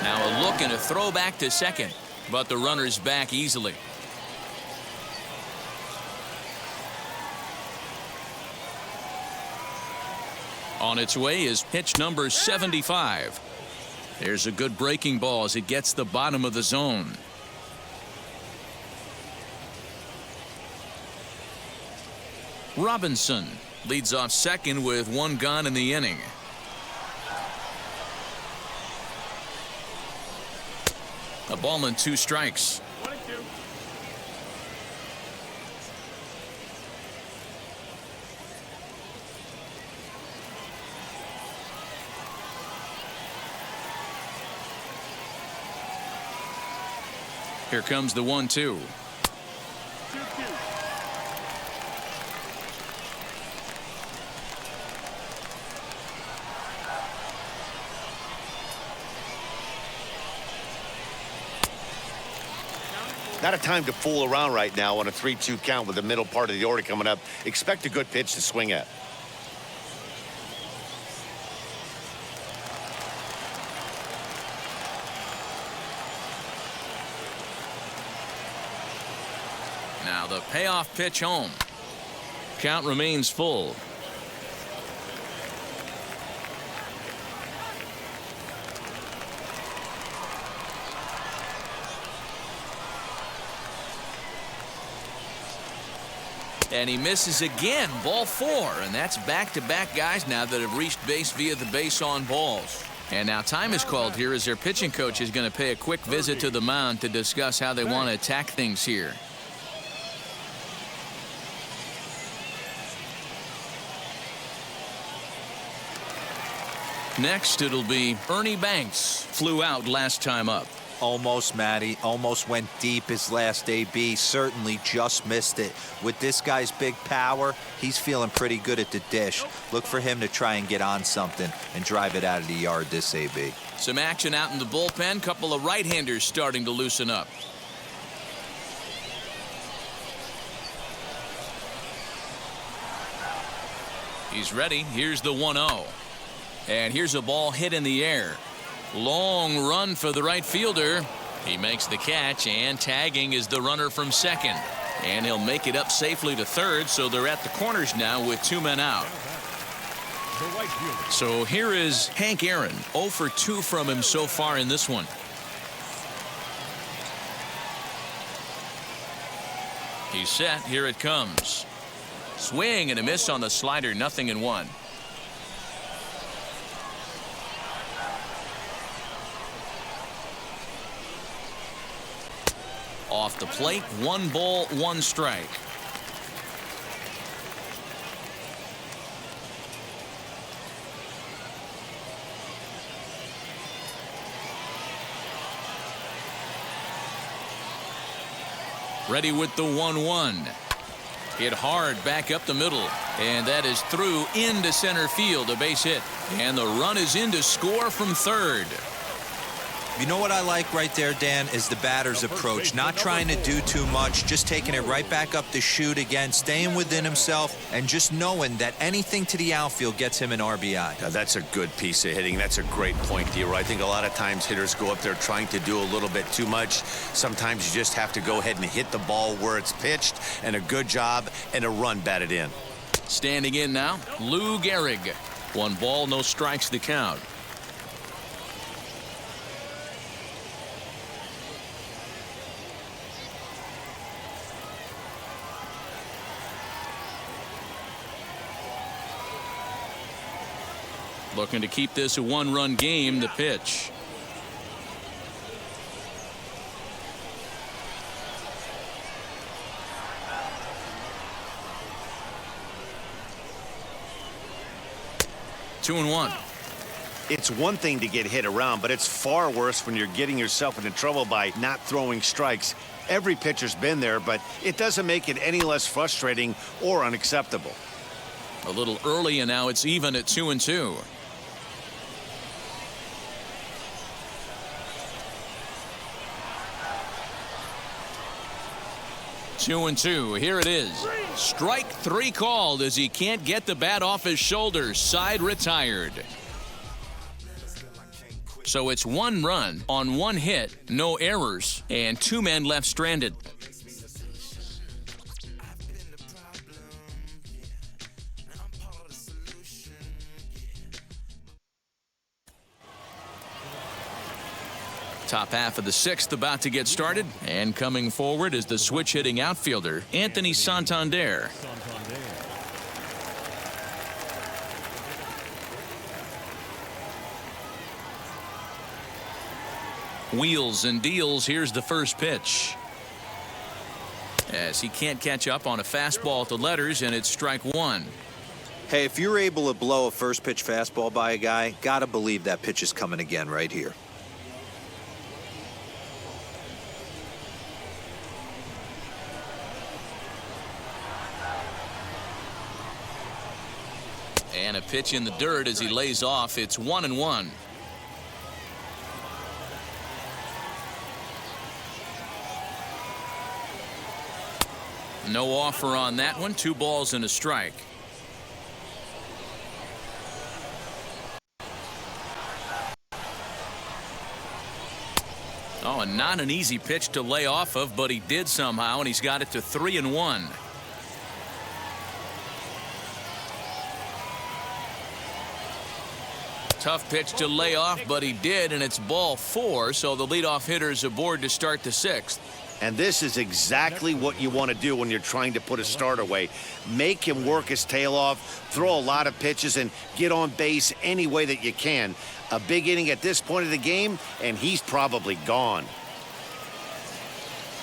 Now a look and a throw back to second, but the runner's back easily. On its way is pitch number 75. There's a good breaking ball as it gets the bottom of the zone. Robinson leads off second with 1 gone in the inning. A ball and 2 strikes. Here comes the 1-2. Not a time to fool around right now on a 3-2 count with the middle part of the order coming up. Expect a good pitch to swing at. Now the payoff pitch home. Count remains full. And he misses again. Ball 4. And that's back-to-back guys now that have reached base via the base on balls. And now time is called here as their pitching coach is going to pay a quick visit to the mound to discuss how they want to attack things here. Next, it'll be Ernie Banks. Flew out last time up. Almost, Matty. Almost went deep his last AB. Certainly just missed it. With this guy's big power, he's feeling pretty good at the dish. Look for him to try and get on something and drive it out of the yard this AB. Some action out in the bullpen. Couple of right-handers starting to loosen up. He's ready. Here's the 1-0. And here's a ball hit in the air. Long run for the right fielder. He makes the catch, and tagging is the runner from second. And he'll make it up safely to third, so they're at the corners now with 2 men out. So here is Hank Aaron. 0 for 2 from him so far in this one. He's set. Here it comes. Swing and a miss on the slider. 0-1. Off the plate, 1 ball, 1 strike. Ready with the 1-1. Hit hard back up the middle, and that is through into center field, a base hit, and the run is in to score from third. You know what I like right there, Dan, is the batter's approach. Not trying to do too much, just taking it right back up the chute again, staying within himself, and just knowing that anything to the outfield gets him an RBI. Now, that's a good piece of hitting. That's a great point, D-Roy. I think a lot of times hitters go up there trying to do a little bit too much. Sometimes you just have to go ahead and hit the ball where it's pitched, and a good job and a run batted in. Standing in now, Lou Gehrig. 1 ball, no strikes the count. Looking to keep this a one-run game. The pitch. Two and one. It's one thing to get hit around, but it's far worse when you're getting yourself into trouble by not throwing strikes. Every pitcher's been there, but it doesn't make it any less frustrating or unacceptable. A little early, and now it's even at 2-2. Two and two. Here it is. Strike three called as he can't get the bat off his shoulders. Side retired. So it's one run on one hit, no errors, and two men left stranded. Top half of the sixth about to get started, and coming forward is the switch-hitting outfielder, Anthony Santander. Wheels and deals. Here's the first pitch. As he can't catch up on a fastball at the letters, and it's strike one. Hey, if you're able to blow a first pitch fastball by a guy, gotta believe that pitch is coming again right here. And a pitch in the dirt as he lays off. It's 1-1. No offer on that one. 2 balls and a strike. Oh, and not an easy pitch to lay off of, but he did somehow, and he's got it to 3-1. Tough pitch to lay off, but he did, and it's ball 4, so the leadoff hitter's aboard to start the 6th. And this is exactly what you want to do when you're trying to put a start away. Make him work his tail off, throw a lot of pitches, and get on base any way that you can. A big inning at this point of the game, and he's probably gone.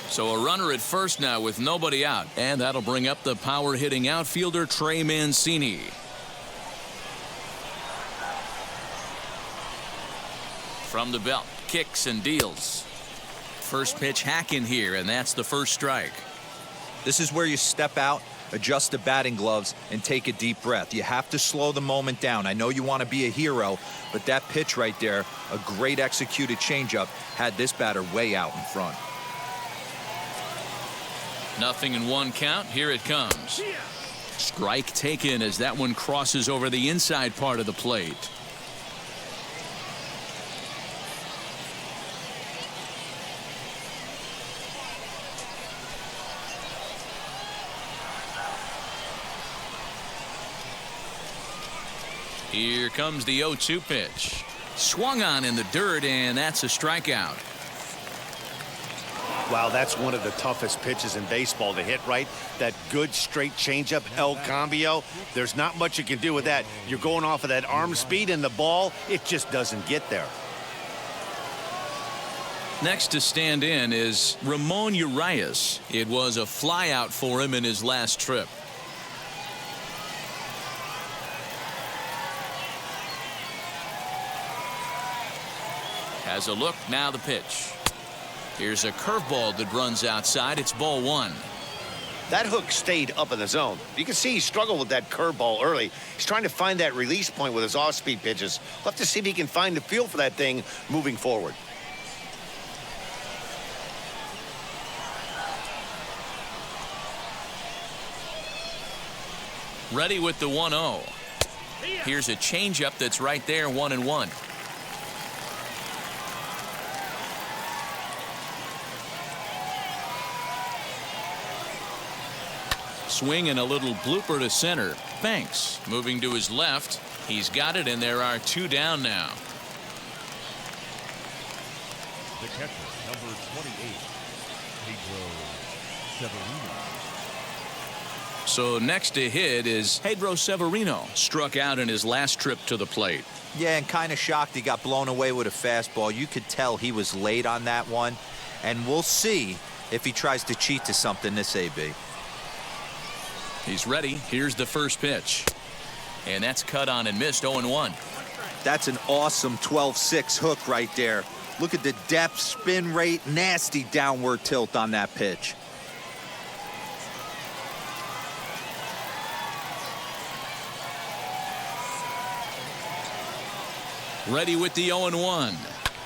So a runner at first now with nobody out, and that'll bring up the power-hitting outfielder Trey Mancini. From the belt, kicks and deals. First pitch hacking here, and that's the first strike. This is where you step out, adjust the batting gloves, and take a deep breath. You have to slow the moment down. I know you want to be a hero, but that pitch right there, a great executed changeup, had this batter way out in front. 0-1 count. Here it comes. Strike taken as that one crosses over the inside part of the plate. Here comes the 0-2 pitch. Swung on in the dirt, and that's a strikeout. Wow, that's one of the toughest pitches in baseball to hit right. That good straight changeup, El Cambio. There's not much you can do with that. You're going off of that arm speed, and the ball, it just doesn't get there. Next to stand in is Ramon Urias. It was a flyout for him in his last trip. Has a look, now the pitch. Here's a curveball that runs outside. It's ball 1. That hook stayed up in the zone. You can see he struggled with that curveball early. He's trying to find that release point with his off-speed pitches. We'll have to see if he can find the feel for that thing moving forward. Ready with the 1-0. Here's a changeup that's right there, 1-1. Swing and a little blooper to center. Thanks. Moving to his left. He's got it, and there are 2 down now. The catcher, number 28, Pedro Severino. So next to hit is Pedro Severino. Struck out in his last trip to the plate. Yeah, and kind of shocked he got blown away with a fastball. You could tell he was late on that one. And we'll see if he tries to cheat to something this AB. He's ready. Here's the first pitch. And that's cut on and missed. 0-1. That's an awesome 12-6 hook right there. Look at the depth, spin rate, nasty downward tilt on that pitch. Ready with the 0-1.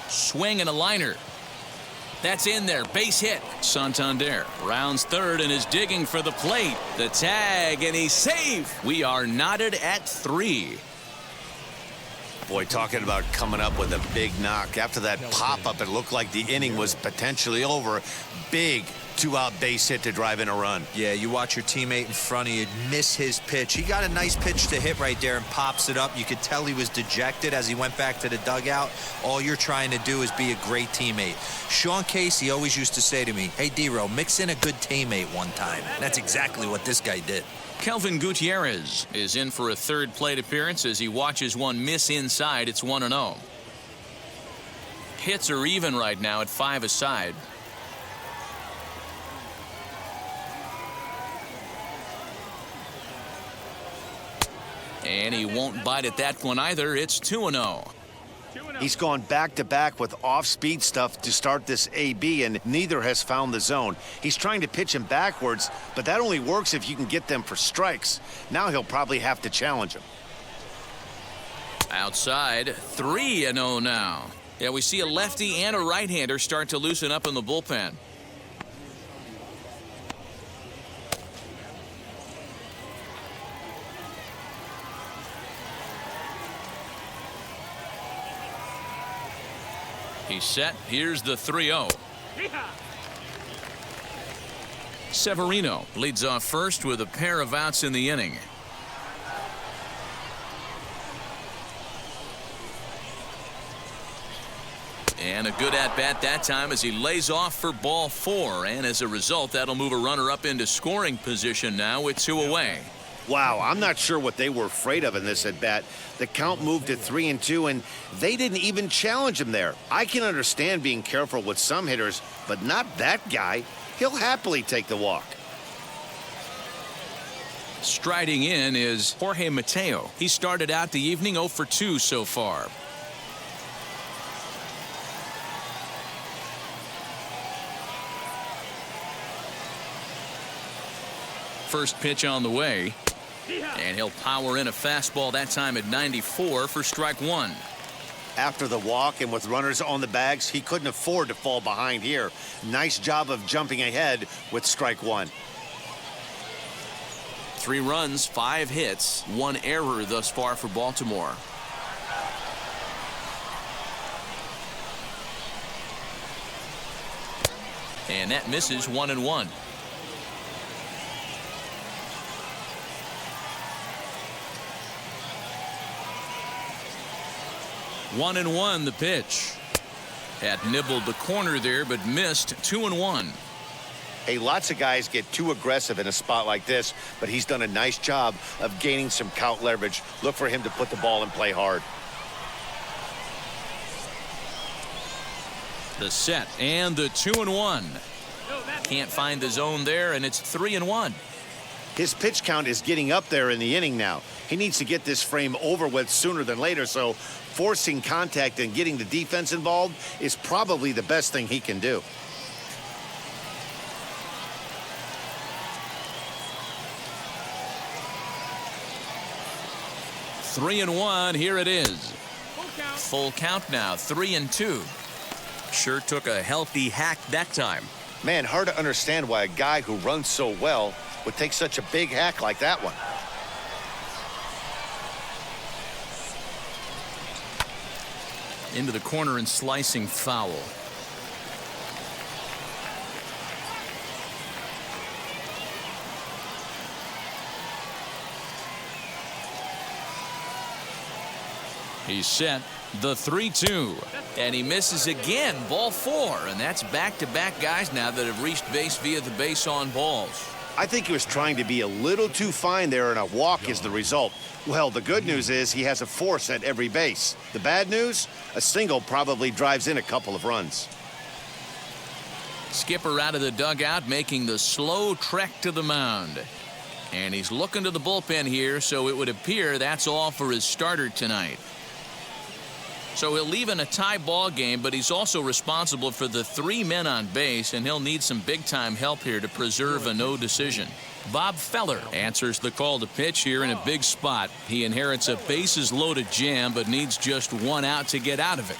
Swing and a liner. That's in there. Base hit. Santander rounds third and is digging for the plate. The tag, and he's safe. We are knotted at 3. Boy, talking about coming up with a big knock. After that pop-up, it looked like the inning was potentially over. Big 2-out base hit to drive in a run. Yeah, you watch your teammate in front of you miss his pitch. He got a nice pitch to hit right there and pops it up. You could tell he was dejected as he went back to the dugout. All you're trying to do is be a great teammate. Sean Casey always used to say to me, hey, D-Row, mix in a good teammate one time. That's exactly what this guy did. Kelvin Gutierrez is in for a third plate appearance as he watches one miss inside. It's 1-0. Hits are even right now at 5 aside. And he won't bite at that one either. It's 2-0. He's gone back-to-back with off-speed stuff to start this AB, and neither has found the zone. He's trying to pitch him backwards, but that only works if you can get them for strikes. Now he'll probably have to challenge him. Outside, 3-0 now. Yeah, we see a lefty and a right-hander start to loosen up in the bullpen. He's set. Here's the 3-0. Severino leads off first with a pair of outs in the inning. And a good at-bat that time as he lays off for ball 4. And as a result, that'll move a runner up into scoring position now with 2 away. Wow, I'm not sure what they were afraid of in this at-bat. The count moved to 3-2, and they didn't even challenge him there. I can understand being careful with some hitters, but not that guy. He'll happily take the walk. Striding in is Jorge Mateo. He started out the evening 0 for 2 so far. First pitch on the way. And he'll power in a fastball that time at 94 for strike 1. After the walk and with runners on the bags, he couldn't afford to fall behind here. Nice job of jumping ahead with strike 1. 3 runs, 5 hits, 1 error thus far for Baltimore. And that misses. 1-1. 1-1 the pitch. Had nibbled the corner there, but missed. 2-1. Hey, lots of guys get too aggressive in a spot like this, but he's done a nice job of gaining some count leverage. Look for him to put the ball in play hard. The set and the 2-1. Can't find the zone there, and it's 3-1. His pitch count is getting up there in the inning now. He needs to get this frame over with sooner than later, so forcing contact and getting the defense involved is probably the best thing he can do. Three and one. Here it is. Full count now. 3-2. Sure took a healthy hack that time. Man, hard to understand why a guy who runs so well would take such a big hack like that one. Into the corner and slicing foul. He's set. The 3-2. And he misses again. Ball 4. And that's back-to-back guys now that have reached base via the base on balls. I think he was trying to be a little too fine there, and a walk is the result. Well, the good news is he has a force at every base. The bad news? A single probably drives in a couple of runs. Skipper out of the dugout, making the slow trek to the mound. And he's looking to the bullpen here, so it would appear that's all for his starter tonight. So he'll leave in a tie ball game, but he's also responsible for the 3 men on base, and he'll need some big-time help here to preserve a no decision. Bob Feller answers the call to pitch here in a big spot. He inherits a bases-loaded jam, but needs just 1 out to get out of it.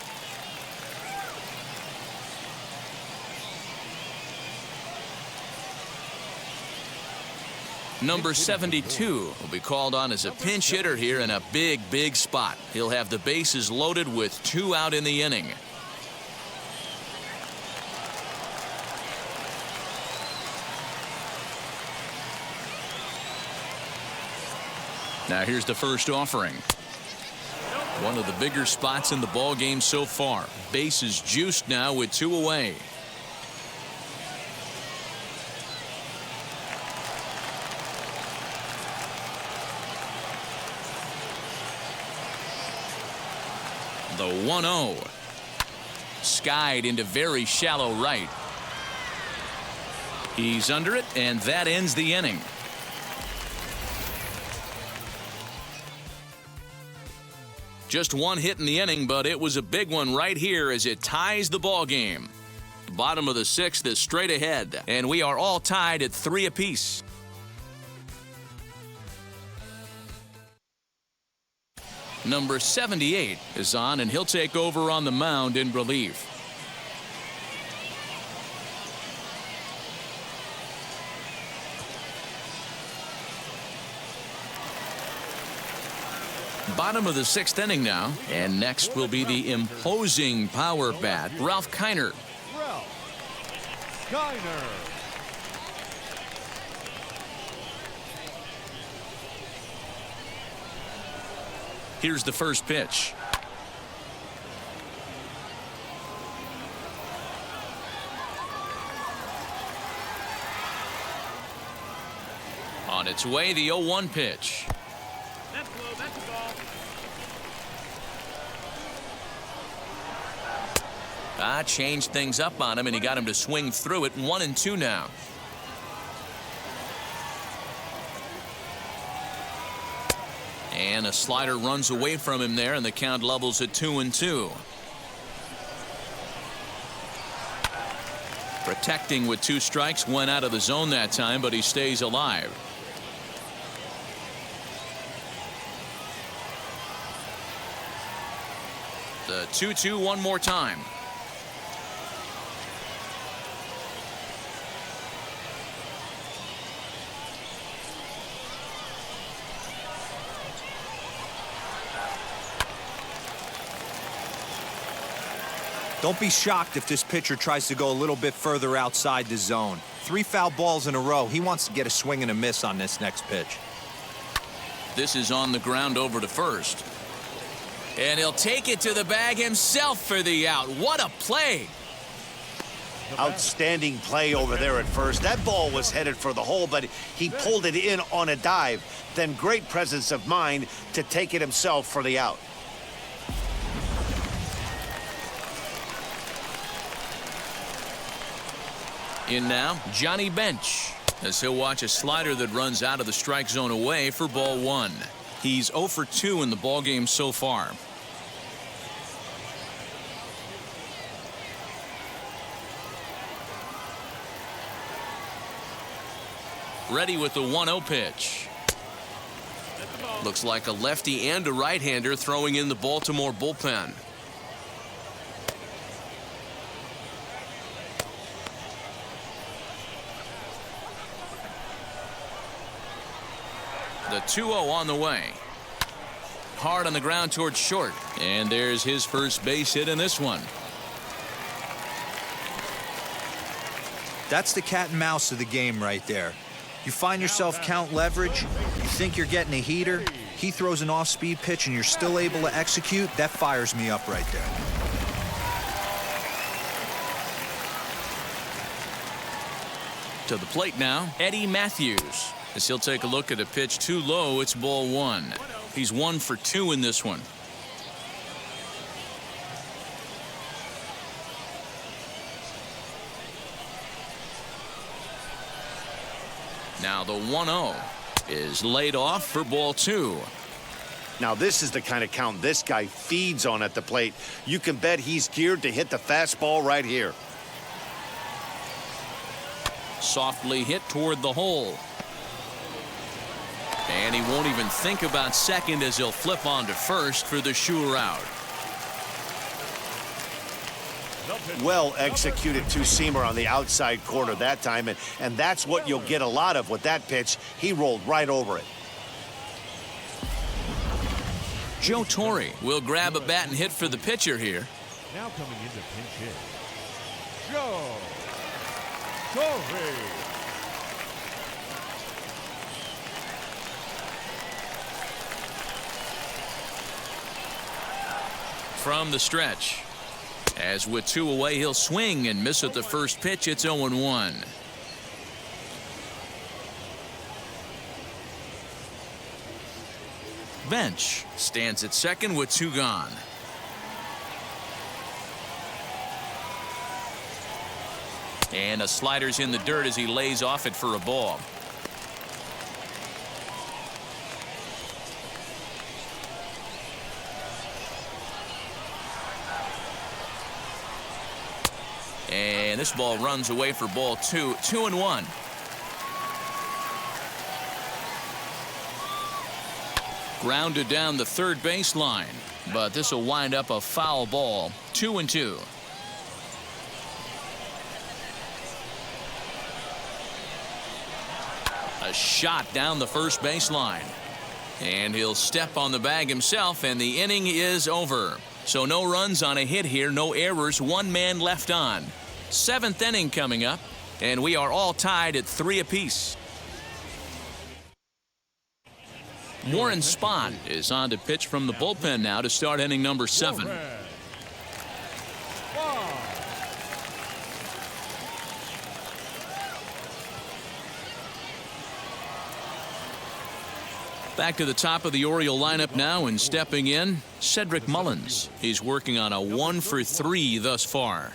Number 72 will be called on as a pinch hitter here in a big spot. He'll have the bases loaded with 2 out in the inning. Now here's the first offering. One of the bigger spots in the ball game so far. Bases juiced now with 2 away. The 1-0. Skied into very shallow right. He's under it, and that ends the inning. Just 1 hit in the inning, but it was a big one right here as it ties the ball game. Bottom of the 6th is straight ahead, and we are all tied at 3 apiece. Number 78 is on, and he'll take over on the mound in relief. Bottom of the 6th inning now, and next will be the imposing power bat, Ralph Kiner. Ralph Kiner. Here's the first pitch. On its way, the 0-1 pitch. That's low, that's a ball. Changed things up on him, and he got him to swing through it. 1-2 now. And a slider runs away from him there, and the count levels at 2-2. Protecting with 2 strikes, went out of the zone that time, but he stays alive. The 2-2 one more time. Don't be shocked if this pitcher tries to go a little bit further outside the zone. 3 foul balls in a row. He wants to get a swing and a miss on this next pitch. This is on the ground over to first. And he'll take it to the bag himself for the out. What a play. Outstanding play over there at first. That ball was headed for the hole, but he pulled it in on a dive. Then great presence of mind to take it himself for the out. In now, Johnny Bench, as he'll watch a slider that runs out of the strike zone away for ball 1. He's 0 for 2 in the ball game so far. Ready with the 1-0 pitch. Looks like a lefty and a right-hander throwing in the Baltimore bullpen. The 2-0 on the way. Hard on the ground towards short. And there's his first base hit in this one. That's the cat and mouse of the game right there. You find yourself count leverage, you think you're getting a heater, he throws an off-speed pitch and you're still able to execute. That fires me up right there. To the plate now, Eddie Matthews. As he'll take a look at a pitch too low, it's ball one. He's 1 for 2 in this one. Now the 1-0 is laid off for ball 2. Now this is the kind of count this guy feeds on at the plate. You can bet he's geared to hit the fastball right here. Softly hit toward the hole. And he won't even think about second as he'll flip on to first for the sure out. Well executed two-seamer on the outside corner that time, and that's what you'll get a lot of with that pitch. He rolled right over it. Joe Torre will grab a bat and hit for the pitcher here. Now coming into pinch hit, Joe Torre. From the stretch. As with 2 away, he'll swing and miss at the first pitch. It's 0-1. Bench stands at second with 2 gone. And a slider's in the dirt as he lays off it for a ball. And this ball runs away for ball 2. 2-1. Grounded down the third baseline, but this will wind up a foul ball. 2-2. A shot down the first baseline, and he'll step on the bag himself, and the inning is over. So no runs on a hit here, no errors, 1 man left on. 7th inning coming up, and we are all tied at 3 apiece. Warren Spahn is on to pitch from the bullpen now to start inning number 7. Back to the top of the Oriole lineup now, and stepping in, Cedric Mullins. He's working on a 1 for 3 thus far.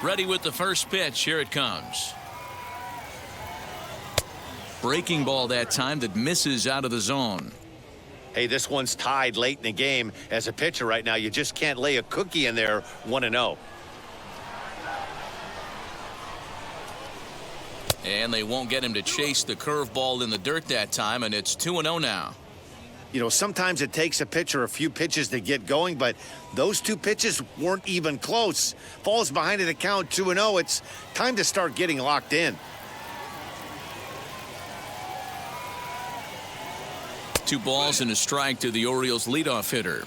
Ready with the first pitch. Here it comes. Breaking ball that time that misses out of the zone. Hey, this one's tied late in the game. As a pitcher right now, you just can't lay a cookie in there. 1-0. And they won't get him to chase the curveball in the dirt that time, and it's 2-0 now. You know, sometimes it takes a pitcher a few pitches to get going, but those 2 pitches weren't even close. Falls behind in the count, 2-0. It's time to start getting locked in. 2 balls and a strike to the Orioles leadoff hitter.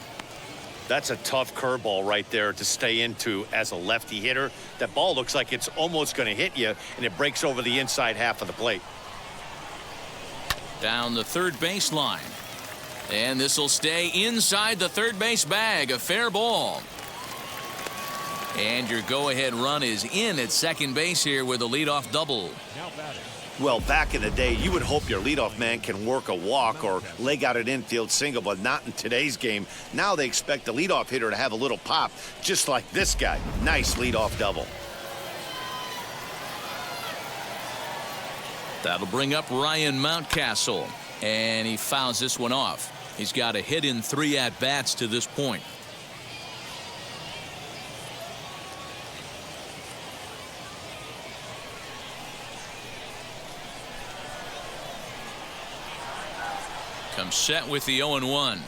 That's a tough curveball right there to stay into as a lefty hitter. That ball looks like it's almost going to hit you, and it breaks over the inside half of the plate. Down the third baseline. And this will stay inside the third base bag. A fair ball. And your go-ahead run is in at second base here with a leadoff double. Well, back in the day, you would hope your leadoff man can work a walk or leg out an infield single, but not in today's game. Now they expect the leadoff hitter to have a little pop, just like this guy. Nice leadoff double. That'll bring up Ryan Mountcastle, and he fouls this one off. He's got a hit in 3 at-bats to this point. Comes set with the 0-1.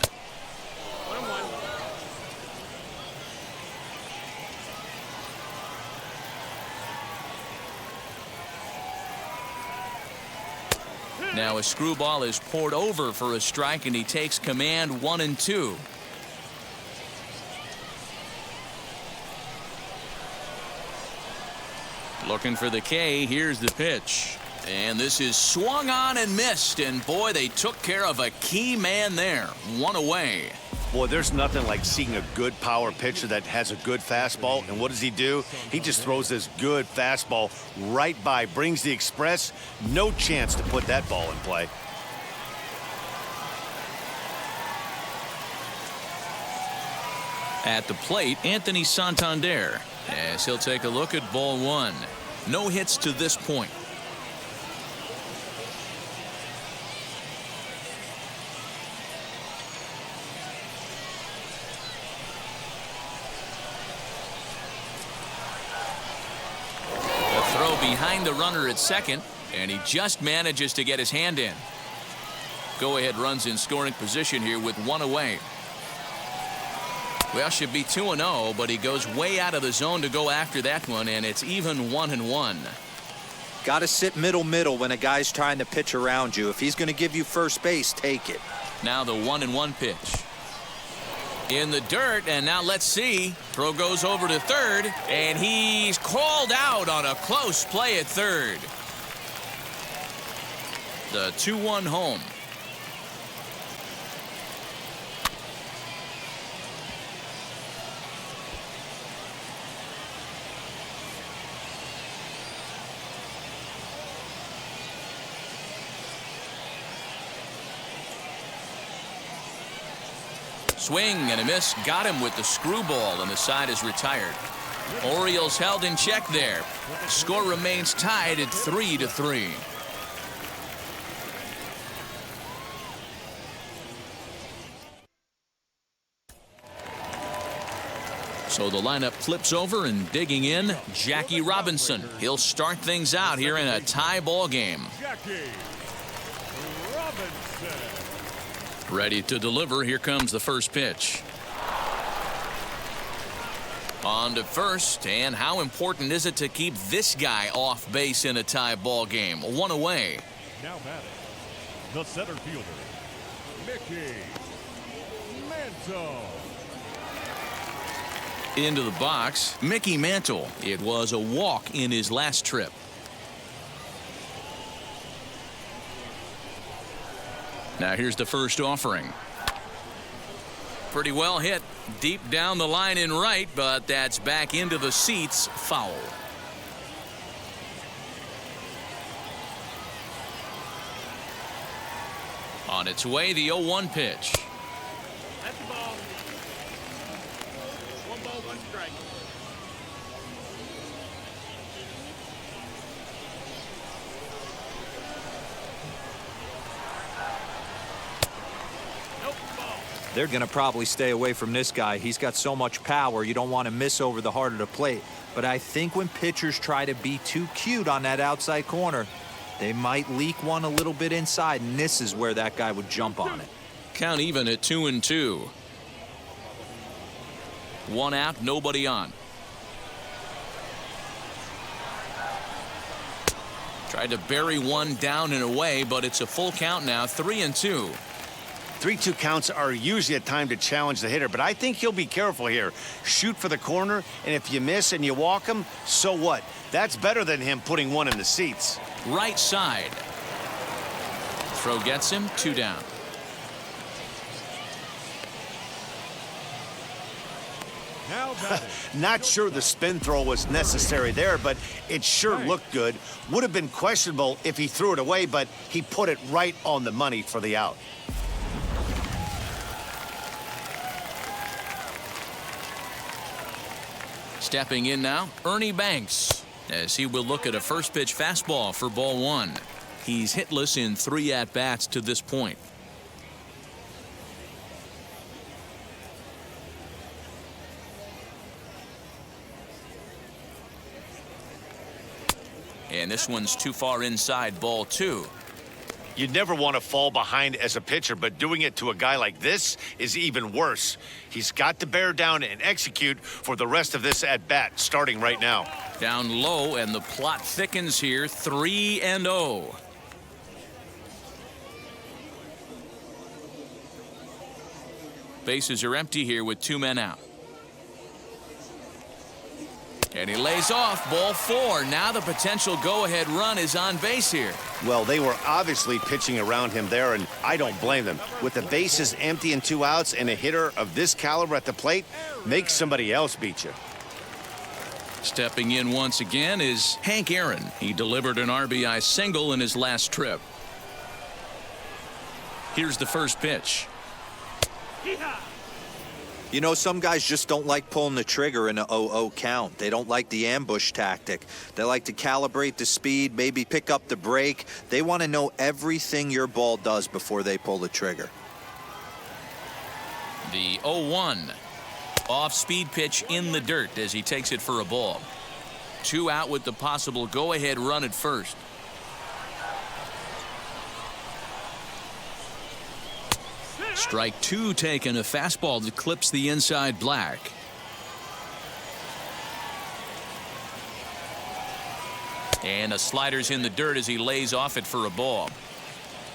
Now a screwball is poured over for a strike, and he takes command. 1-2. Looking for the K. Here's the pitch. And this is swung on and missed. And boy, they took care of a key man there. 1 away. Boy, there's nothing like seeing a good power pitcher that has a good fastball. And what does he do? He just throws this good fastball right by, brings the express. No chance to put that ball in play. At the plate, Anthony Santander, as he'll take a look at ball one. No hits to this point. The throw behind the runner at second, and he just manages to get his hand in. Go-ahead runs in scoring position here with one away. Well, should be 2-0, but he goes way out of the zone to go after that one, and it's even 1-1. Got to sit middle when a guy's trying to pitch around you. If he's going to give you first base, take it. Now the 1-1 pitch. In the dirt, and now let's see. Throw goes over to third, and he's called out on a close play at third. The 2-1 home. Swing and a miss. Got him with the screwball, and the side is retired. Orioles held in check there. Score remains tied at 3-3. So the lineup flips over, and digging in, Jackie Robinson. He'll start things out here in a tie ball game. Jackie Robinson. Ready to deliver. Here comes the first pitch. On to first, and how important is it to keep this guy off base in a tie ball game? One away. Now batting, the center fielder, Mickey Mantle. Into the box, Mickey Mantle. It was a walk in his last trip. Now here's the first offering. Pretty well hit deep down the line in right, but that's back into the seats. Foul. On its way, the 0-1 pitch. That's the ball. 1 ball, 1 strike. They're going to probably stay away from this guy. He's got so much power, you don't want to miss over the heart of the plate. But I think when pitchers try to be too cute on that outside corner, they might leak one a little bit inside, and this is where that guy would jump on it. Count even at 2-2. 1 out, nobody on. Tried to bury one down and away, but it's a full count now. 3-2. 3-2 counts are usually a time to challenge the hitter, but I think he'll be careful here. Shoot for the corner, and if you miss and you walk him, so what? That's better than him putting one in the seats. Right side. Throw gets him. 2 down. Now batting. Not sure the spin throw was necessary there, but it sure looked good. Would have been questionable if he threw it away, but he put it right on the money for the out. Stepping in now, Ernie Banks, as he will look at a first pitch fastball for ball 1. He's hitless in 3 at-bats to this point. And this one's too far inside, ball 2. You never want to fall behind as a pitcher, but doing it to a guy like this is even worse. He's got to bear down and execute for the rest of this at-bat, starting right now. Down low, and the plot thickens here. 3-0. Bases are empty here with 2 men out. And he lays off, ball 4. Now the potential go-ahead run is on base here. Well, they were obviously pitching around him there, and I don't blame them. With the bases empty and 2 outs and a hitter of this caliber at the plate, make somebody else beat you. Stepping in once again is Hank Aaron. He delivered an RBI single in his last trip. Here's the first pitch. You know, some guys just don't like pulling the trigger in a 0-0 count. They don't like the ambush tactic. They like to calibrate the speed, maybe pick up the brake. They want to know everything your ball does before they pull the trigger. The 0-1. Off-speed pitch in the dirt as he takes it for a ball. 2 out with the possible go-ahead run at first. Strike 2 taken, a fastball that clips the inside black. And a slider's in the dirt as he lays off it for a ball.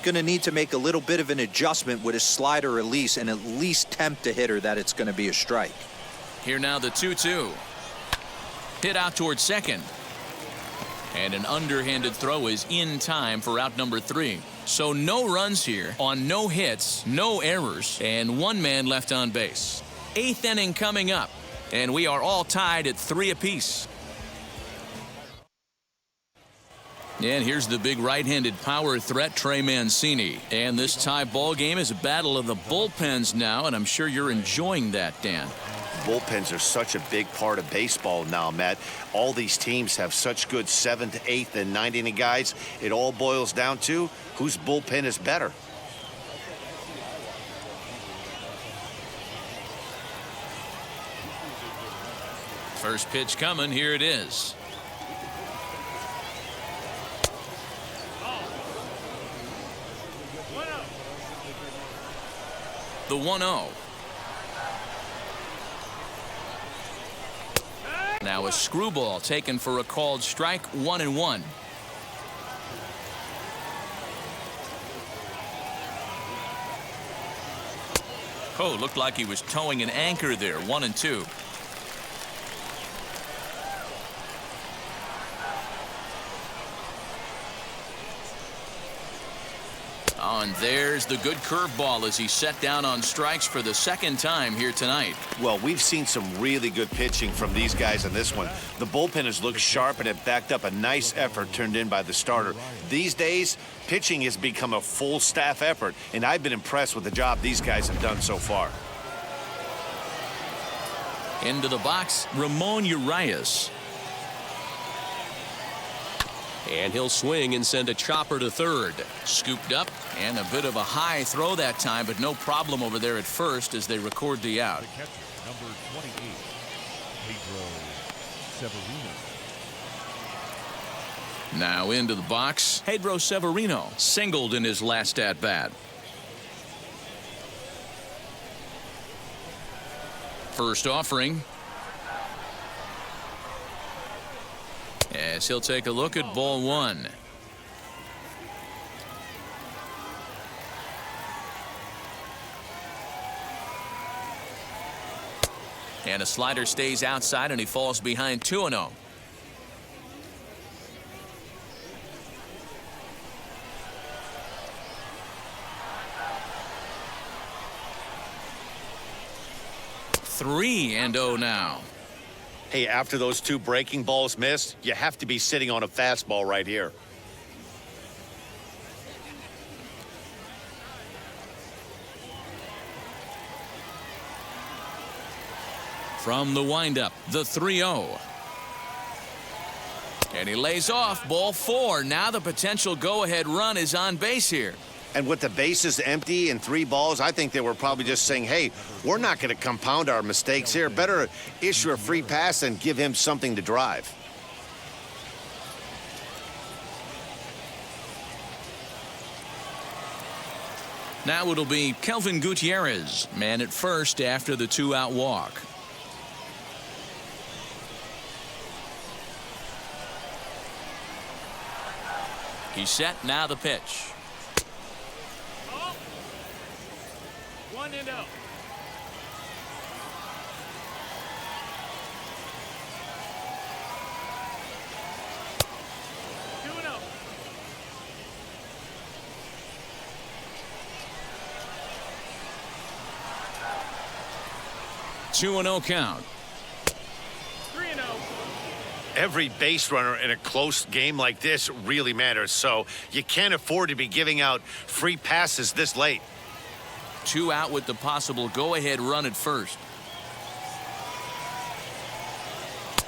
Going to need to make a little bit of an adjustment with his slider release and at least tempt the hitter that it's going to be a strike. Here now the 2-2. Hit out towards second. And an underhanded throw is in time for out number 3. So no runs here on no hits, no errors, and 1 man left on base. 8th inning coming up, and we are all tied at 3 apiece. And here's the big right-handed power threat, Trey Mancini. And this tie ball game is a battle of the bullpens now, and I'm sure you're enjoying that, Dan. Bullpens are such a big part of baseball now, Matt. All these teams have such good 7th, 8th, and 9th inning guys. It all boils down to whose bullpen is better. First pitch coming. Here it is. The 1-0. Now a screwball taken for a called strike, 1-1. Oh, looked like he was towing an anchor there, 1-2. Oh, and there's the good curveball as he set down on strikes for the 2nd time here tonight. Well, we've seen some really good pitching from these guys in this one. The bullpen has looked sharp and it backed up a nice effort turned in by the starter. These days, pitching has become a full staff effort, and I've been impressed with the job these guys have done so far. Into the box, Ramon Urias. And he'll swing and send a chopper to third. Scooped up, and a bit of a high throw that time, but no problem over there at first as they record the out. The catcher, number 28, Pedro Severino. Now into the box, Pedro Severino singled in his last at-bat. First offering. As he'll take a look at ball 1. And a slider stays outside and he falls behind 2-0. Three and 0 now. Hey, after those 2 breaking balls missed, you have to be sitting on a fastball right here. From the windup, the 3-0. And he lays off, ball 4. Now the potential go-ahead run is on base here. And with the bases empty and 3 balls, I think they were probably just saying, hey, we're not going to compound our mistakes here. Better issue a free pass and give him something to drive. Now it'll be Kelvin Gutierrez, man at first after the 2-out walk. He's set, now the pitch. 1-0. 2-0 count. Every base runner in a close game like this really matters, so you can't afford to be giving out free passes this late. 2 out with the possible go-ahead run at first.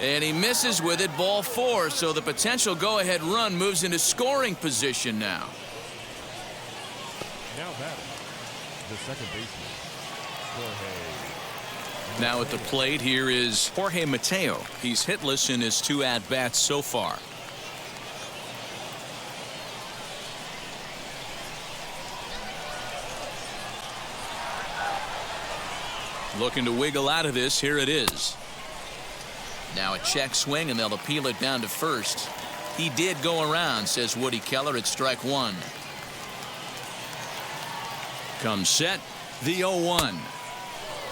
And he misses with it, ball 4, so the potential go-ahead run moves into scoring position now. Now batting, the second baseman, Jorge. Now at the plate, here is Jorge Mateo. He's hitless in his 2 at-bats so far. Looking to wiggle out of this. Here it is. Now a check swing, and they'll appeal it down to first. He did go around, says Woody Keller, at strike 1. Comes set, the 0-1.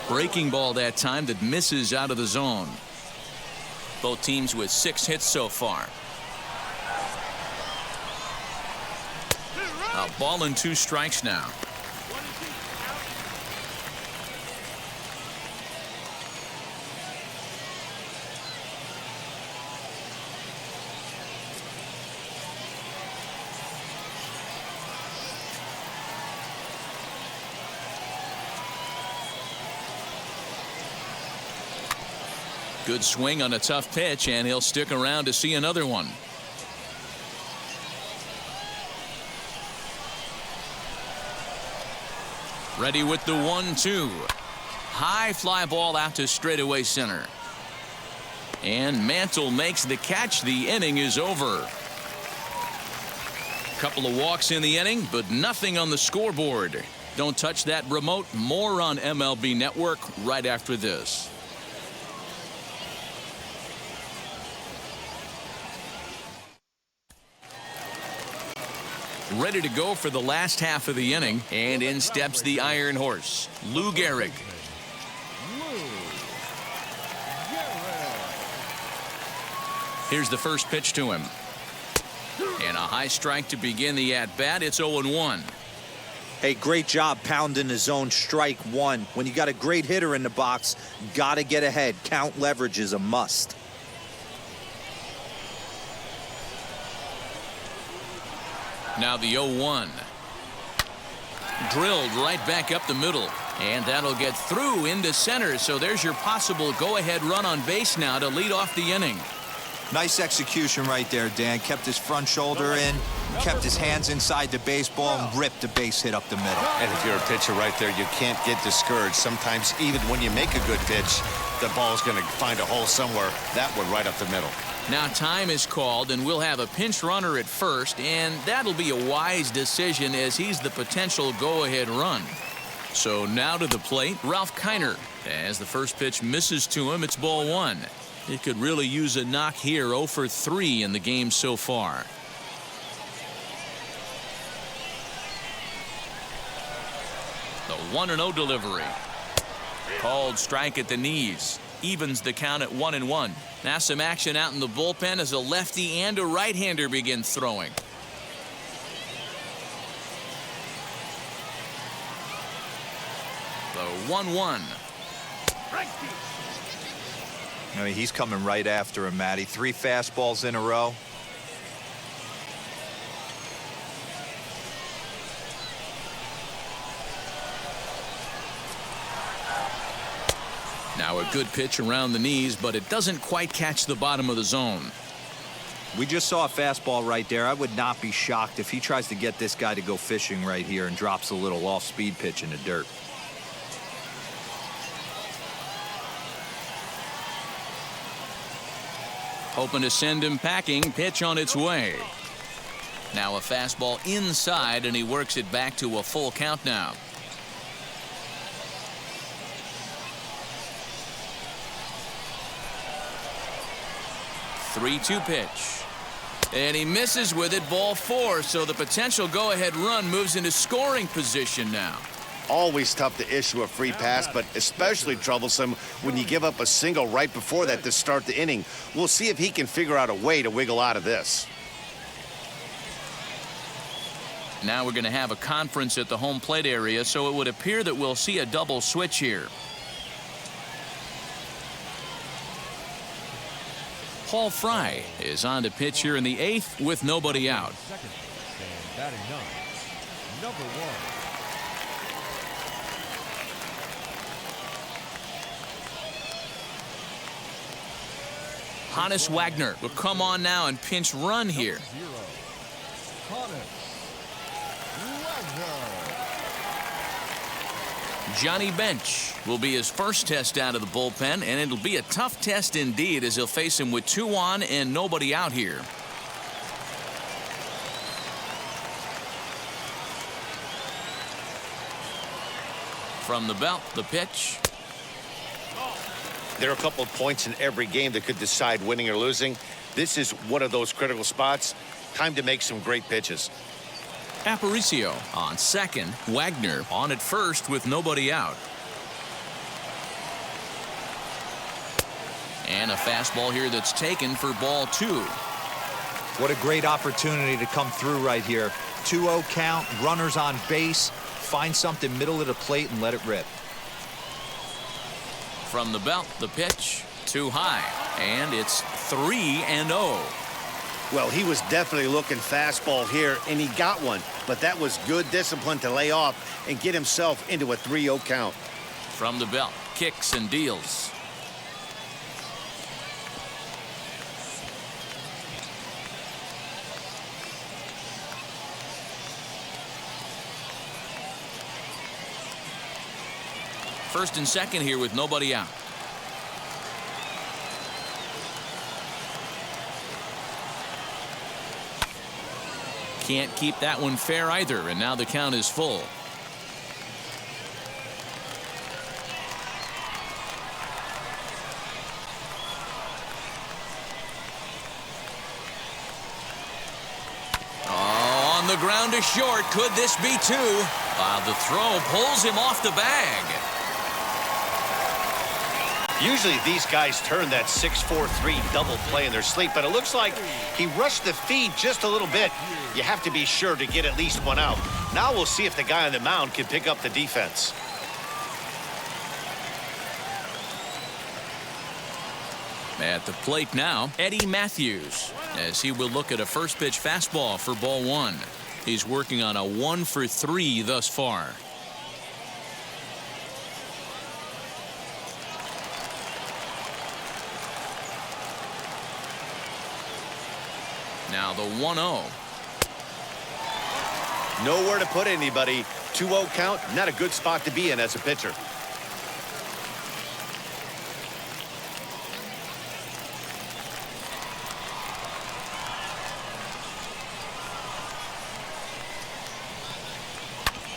Breaking ball that time that misses out of the zone. Both teams with 6 hits so far. A ball and 2 strikes now. Good swing on a tough pitch, and he'll stick around to see another one. Ready with the 1-2. High fly ball out to straightaway center. And Mantle makes the catch. The inning is over. Couple of walks in the inning, but nothing on the scoreboard. Don't touch that remote. More on MLB Network right after this. Ready to go for the last half of the inning, and in steps the Iron Horse, Lou Gehrig. Here's the first pitch to him. And a high strike to begin the at-bat. It's 0-1. Hey, great job pounding the zone. Strike 1. When you got a great hitter in the box, gotta get ahead. Count leverage is a must. Now the 0-1. Drilled right back up the middle. And that'll get through into center. So there's your possible go-ahead run on base now to lead off the inning. Nice execution right there, Dan. Kept his front shoulder in, kept his hands inside the baseball, and ripped the base hit up the middle. And if you're a pitcher right there, you can't get discouraged. Sometimes even when you make a good pitch, the ball's going to find a hole somewhere. That one right up the middle. Now time is called, and we'll have a pinch runner at first, and that'll be a wise decision as he's the potential go-ahead run. So now to the plate, Ralph Kiner. As the first pitch misses to him, it's ball 1. He could really use a knock here. 0 for 3 in the game so far. The 1-0 delivery. Called strike at the knees. Evens the count at 1-1. Now some action out in the bullpen as a lefty and a right-hander begins throwing. The 1-1. I mean, he's coming right after him, Matty. 3 fastballs in a row. Now a good pitch around the knees, but it doesn't quite catch the bottom of the zone. We just saw a fastball right there. I would not be shocked if he tries to get this guy to go fishing right here and drops a little off-speed pitch in the dirt. Hoping to send him packing. Pitch on its way. Now a fastball inside, and he works it back to a full count now. Three-two pitch. And he misses with it, ball 4. So the potential go-ahead run moves into scoring position now. Always tough to issue a free pass, but especially troublesome when you give up a single right before that to start the inning. We'll see if he can figure out a way to wiggle out of this. Now we're going to have a conference at the home plate area, so it would appear that we'll see a double switch here. Paul Fry is on to pitch here in the 8th with nobody out. Second, and batting ninth, number 1. Hannes Wagner will come on now and pinch run here. Johnny Bench will be his first test out of the bullpen, and it'll be a tough test indeed as he'll face him with 2 on and nobody out here. From the belt, the pitch. There are a couple of points in every game that could decide winning or losing. This is one of those critical spots. Time to make some great pitches. Aparicio on second. Wagner on at first with nobody out. And a fastball here that's taken for ball 2. What a great opportunity to come through right here. 2-0 count, runners on base. Find something middle of the plate and let it rip. From the belt, the pitch, too high, and it's 3-0. Well, he was definitely looking fastball here, and he got one. But that was good discipline to lay off and get himself into a 3-0 count. From the belt, kicks and deals. First and second here with nobody out. Can't keep that one fair either, and now the count is full. Oh, on the ground to short. Could this be 2? The throw pulls him off the bag. Usually these guys turn that 6-4-3 double play in their sleep, but it looks like he rushed the feed just a little bit. You have to be sure to get at least one out. Now we'll see if the guy on the mound can pick up the defense. At the plate now, Eddie Matthews, as he will look at a first pitch fastball for ball 1. He's working on a 1-for-3 thus far. Now the 1-0. Nowhere to put anybody. 2-0 count, not a good spot to be in as a pitcher.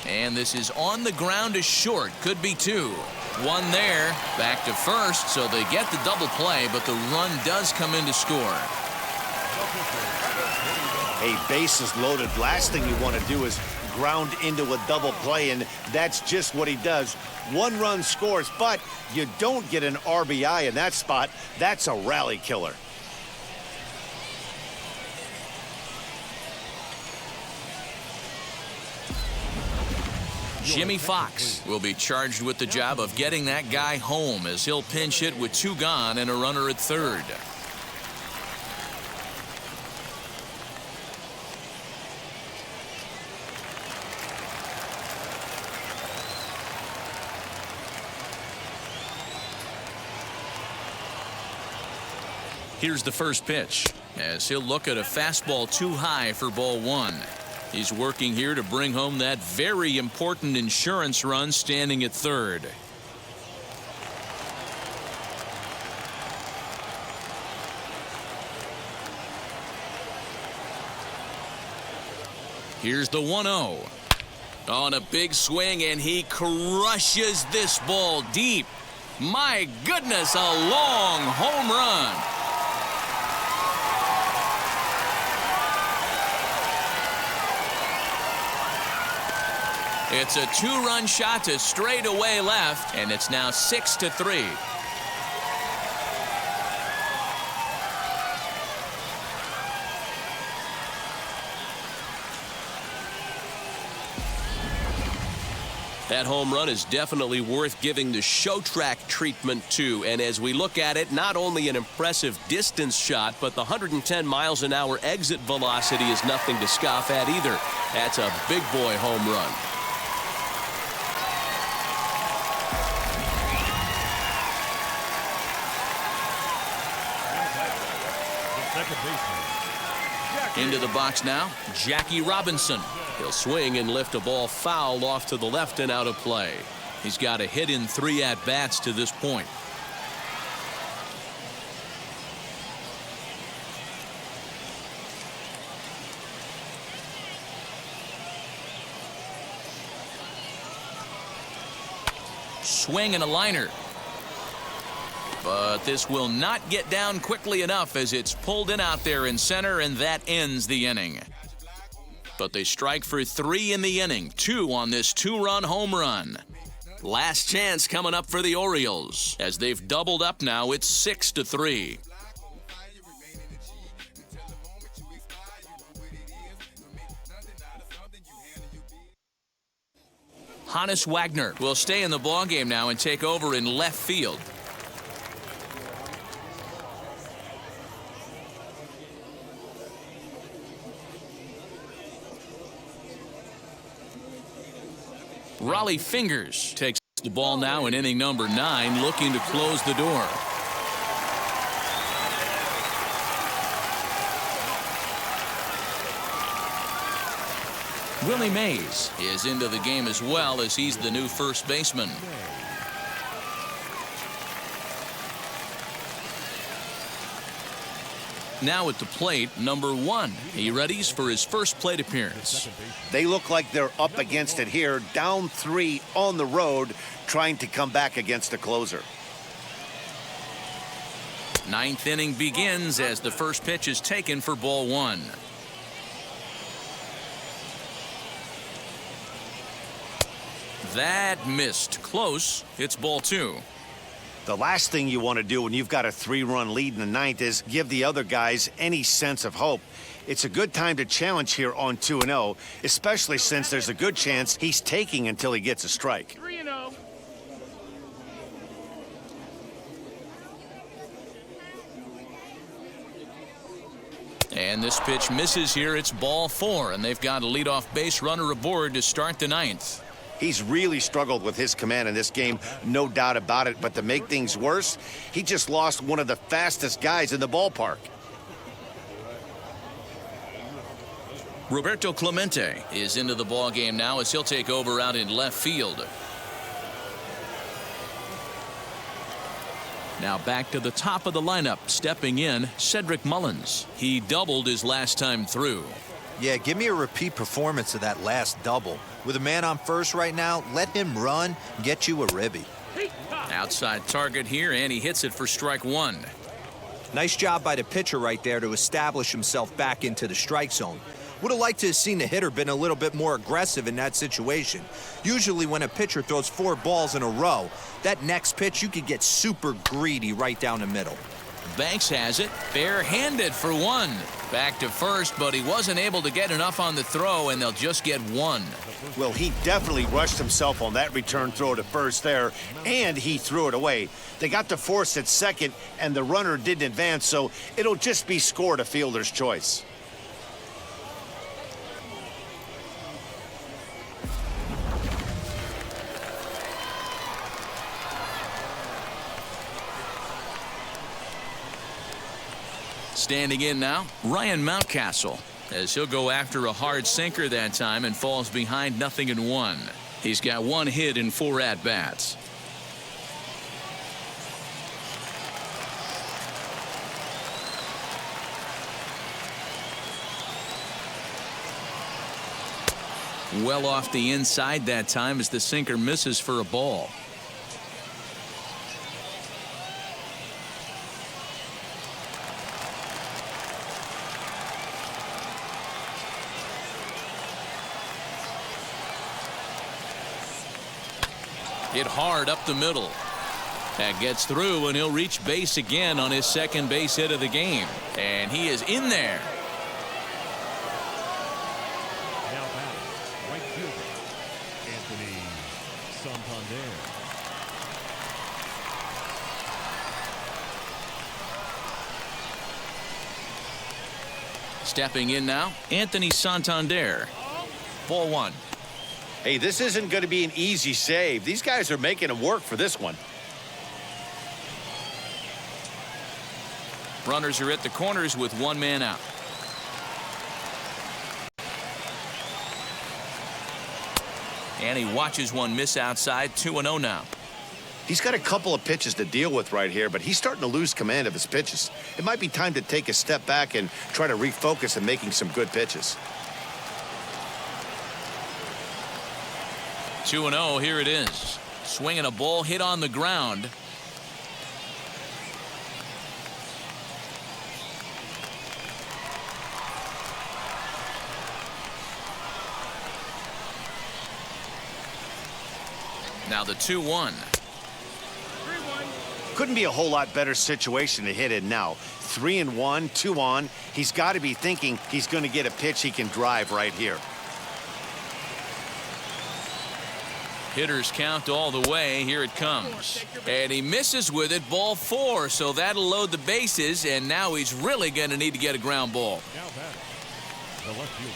And this is on the ground to short. Could be 2. 1 there. Back to first, so they get the double play, but the run does come in to score. Hey, bases loaded. Last thing you want to do is ground into a double play, and that's just what he does. 1 run scores, but you don't get an RBI in that spot. That's a rally killer. Jimmy Fox will be charged with the job of getting that guy home as he'll pinch hit with 2 gone and a runner at third. Here's the first pitch as he'll look at a fastball too high for ball 1. He's working here to bring home that very important insurance run standing at third. Here's the 1-0. On a big swing, and he crushes this ball deep. My goodness, a long home run. It's a 2-run shot to straightaway left, and it's now 6-3. That home run is definitely worth giving the show track treatment to. And as we look at it, not only an impressive distance shot, but the 110 miles an hour exit velocity is nothing to scoff at either. That's a big boy home run. Into the box now, Jackie Robinson. He'll swing and lift a ball foul off to the left and out of play. He's got a hit in 3 at-bats to this point. Swing and a liner. But this will not get down quickly enough as it's pulled in out there in center, and that ends the inning. But they strike for 3 in the inning, 2 on this 2-run home run. Last chance coming up for the Orioles. As they've doubled up now, it's 6-3. Hannes Wagner will stay in the ballgame now and take over in left field. Raleigh Fingers takes the ball now in inning number 9, looking to close the door. Willie Mays is into the game as well, as he's the new first baseman. Now at the plate, number 1. He readies for his first plate appearance. They look like they're up against it here, down 3 on the road, trying to come back against a closer. 9th inning begins as the first pitch is taken for ball 1. That missed. Close. It's ball 2. The last thing you want to do when you've got a 3-run lead in the 9th is give the other guys any sense of hope. It's a good time to challenge here on 2-0, especially since there's a good chance he's taking until he gets a strike. 3-0. And this pitch misses here. It's ball 4, and they've got a leadoff base runner aboard to start the 9th. He's really struggled with his command in this game, no doubt about it. But to make things worse, he just lost one of the fastest guys in the ballpark. Roberto Clemente is into the ballgame now as he'll take over out in left field. Now back to the top of the lineup, stepping in, Cedric Mullins. He doubled his last time through. Yeah, give me a repeat performance of that last double. With a man on first right now, let him run and get you a ribby. Outside target here, and he hits it for strike 1. Nice job by the pitcher right there to establish himself back into the strike zone. Would have liked to have seen the hitter been a little bit more aggressive in that situation. Usually when a pitcher throws 4 balls in a row, that next pitch you could get super greedy right down the middle. Banks has it, bare-handed for 1. Back to first, but he wasn't able to get enough on the throw, and they'll just get 1. Well, he definitely rushed himself on that return throw to first there, and he threw it away. They got to force at second, and the runner didn't advance, so it'll just be scored a fielder's choice. Standing in now, Ryan Mountcastle, as he'll go after a hard sinker that time and falls behind 0-1. He's got 1 hit in 4 at-bats. Well off the inside that time as the sinker misses for a ball. Hit hard up the middle. That gets through, and he'll reach base again on his second base hit of the game. And he is in there. Now batting, right fielder, Anthony Stepping in now, Anthony Santander. Ball 1. Hey, this isn't going to be an easy save. These guys are making him work for this one. Runners are at the corners with one man out. And he watches one miss outside. 2-0 now. He's got a couple of pitches to deal with right here, but he's starting to lose command of his pitches. It might be time to take a step back and try to refocus on making some good pitches. 2-0, here it is. Swinging a ball hit on the ground. Now the 2-1. Couldn't be a whole lot better situation to hit in now. 3-1, 2 on. He's got to be thinking he's going to get a pitch he can drive right here. Hitters count all the way. Here it comes. And he misses with it. Ball 4. So that'll load the bases. And now he's really going to need to get a ground ball. Now batting, the left fielder,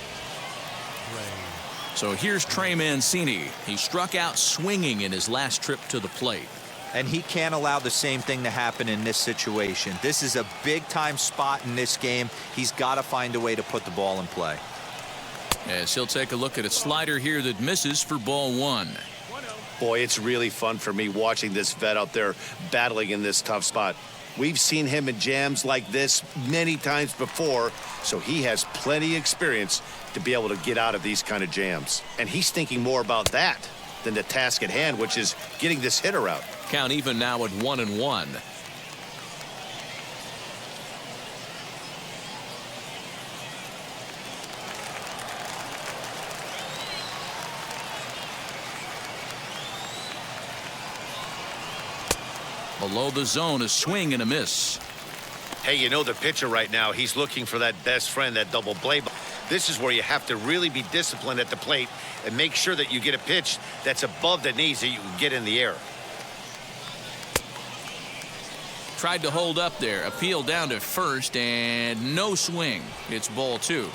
Trey. So here's Trey Mancini. He struck out swinging in his last trip to the plate. And he can't allow the same thing to happen in this situation. This is a big-time spot in this game. He's got to find a way to put the ball in play. As he'll take a look at a slider here that misses for ball 1. Boy, it's really fun for me watching this vet out there battling in this tough spot. We've seen him in jams like this many times before, so he has plenty of experience to be able to get out of these kind of jams. And he's thinking more about that than the task at hand, which is getting this hitter out. Count even now at 1-1. Below the zone, a swing and a miss. Hey, you know the pitcher right now, he's looking for that best friend, that double play. This is where you have to really be disciplined at the plate and make sure that you get a pitch that's above the knees that you can get in the air. Tried to hold up there. Appeal down to first and no swing. It's ball 2.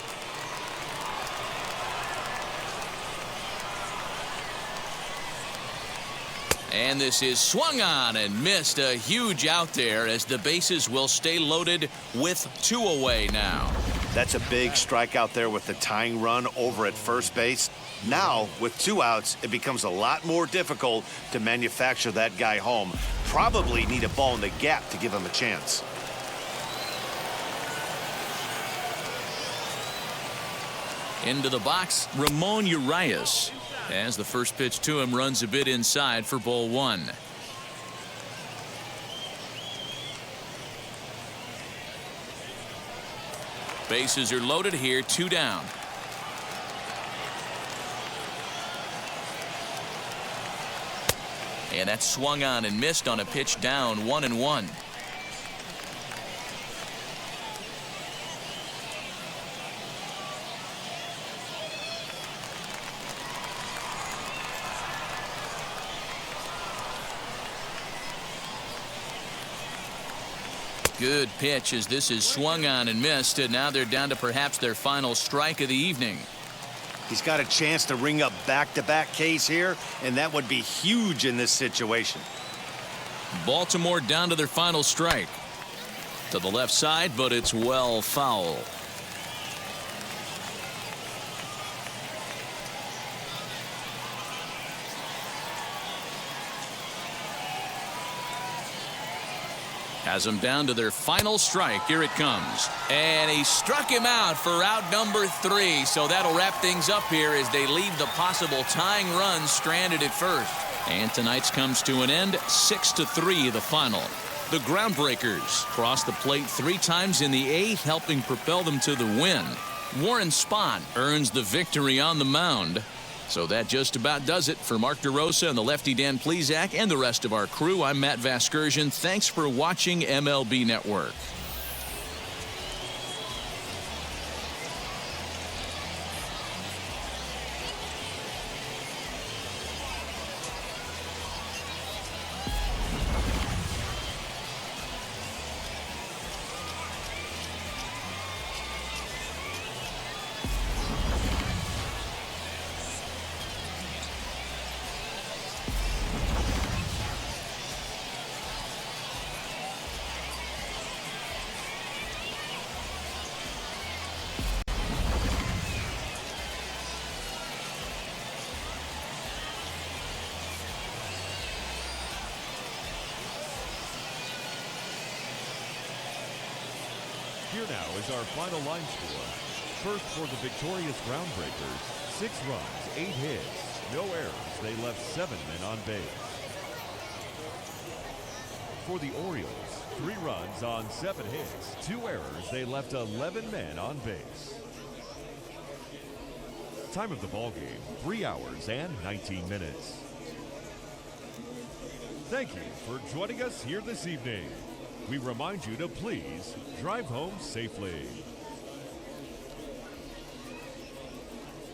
And this is swung on and missed. A huge out there as the bases will stay loaded with 2 away now. That's a big strikeout there with the tying run over at first base. Now, with 2 outs, it becomes a lot more difficult to manufacture that guy home. Probably need a ball in the gap to give him a chance. Into the box, Ramon Urias. As the first pitch to him runs a bit inside for ball 1. Bases are loaded here, 2 down. And that's swung on and missed on a pitch down, 1-1. Good pitch as this is swung on and missed, and now they're down to perhaps their final strike of the evening. He's got a chance to ring up back-to-back Ks here, and that would be huge in this situation. Baltimore down to their final strike. To the left side, but it's well foul. Has them down to their final strike. Here it comes. And he struck him out for out number 3. So that'll wrap things up here as they leave the possible tying run stranded at first. And tonight's comes to an end. 6-3 the final. The Groundbreakers crossed the plate 3 times in the 8th, helping propel them to the win. Warren Spahn earns the victory on the mound. So that just about does it for Mark DeRosa and the lefty Dan Plesac and the rest of our crew. I'm Matt Vasgersian. Thanks for watching MLB Network. Here now is our final line score. First for the victorious Groundbreakers, 6 runs, 8 hits, no errors. They left 7 men on base. For the Orioles, 3 runs on 7 hits, 2 errors. They left 11 men on base. Time of the ball game, 3 hours and 19 minutes. Thank you for joining us here this evening. We remind you to please drive home safely.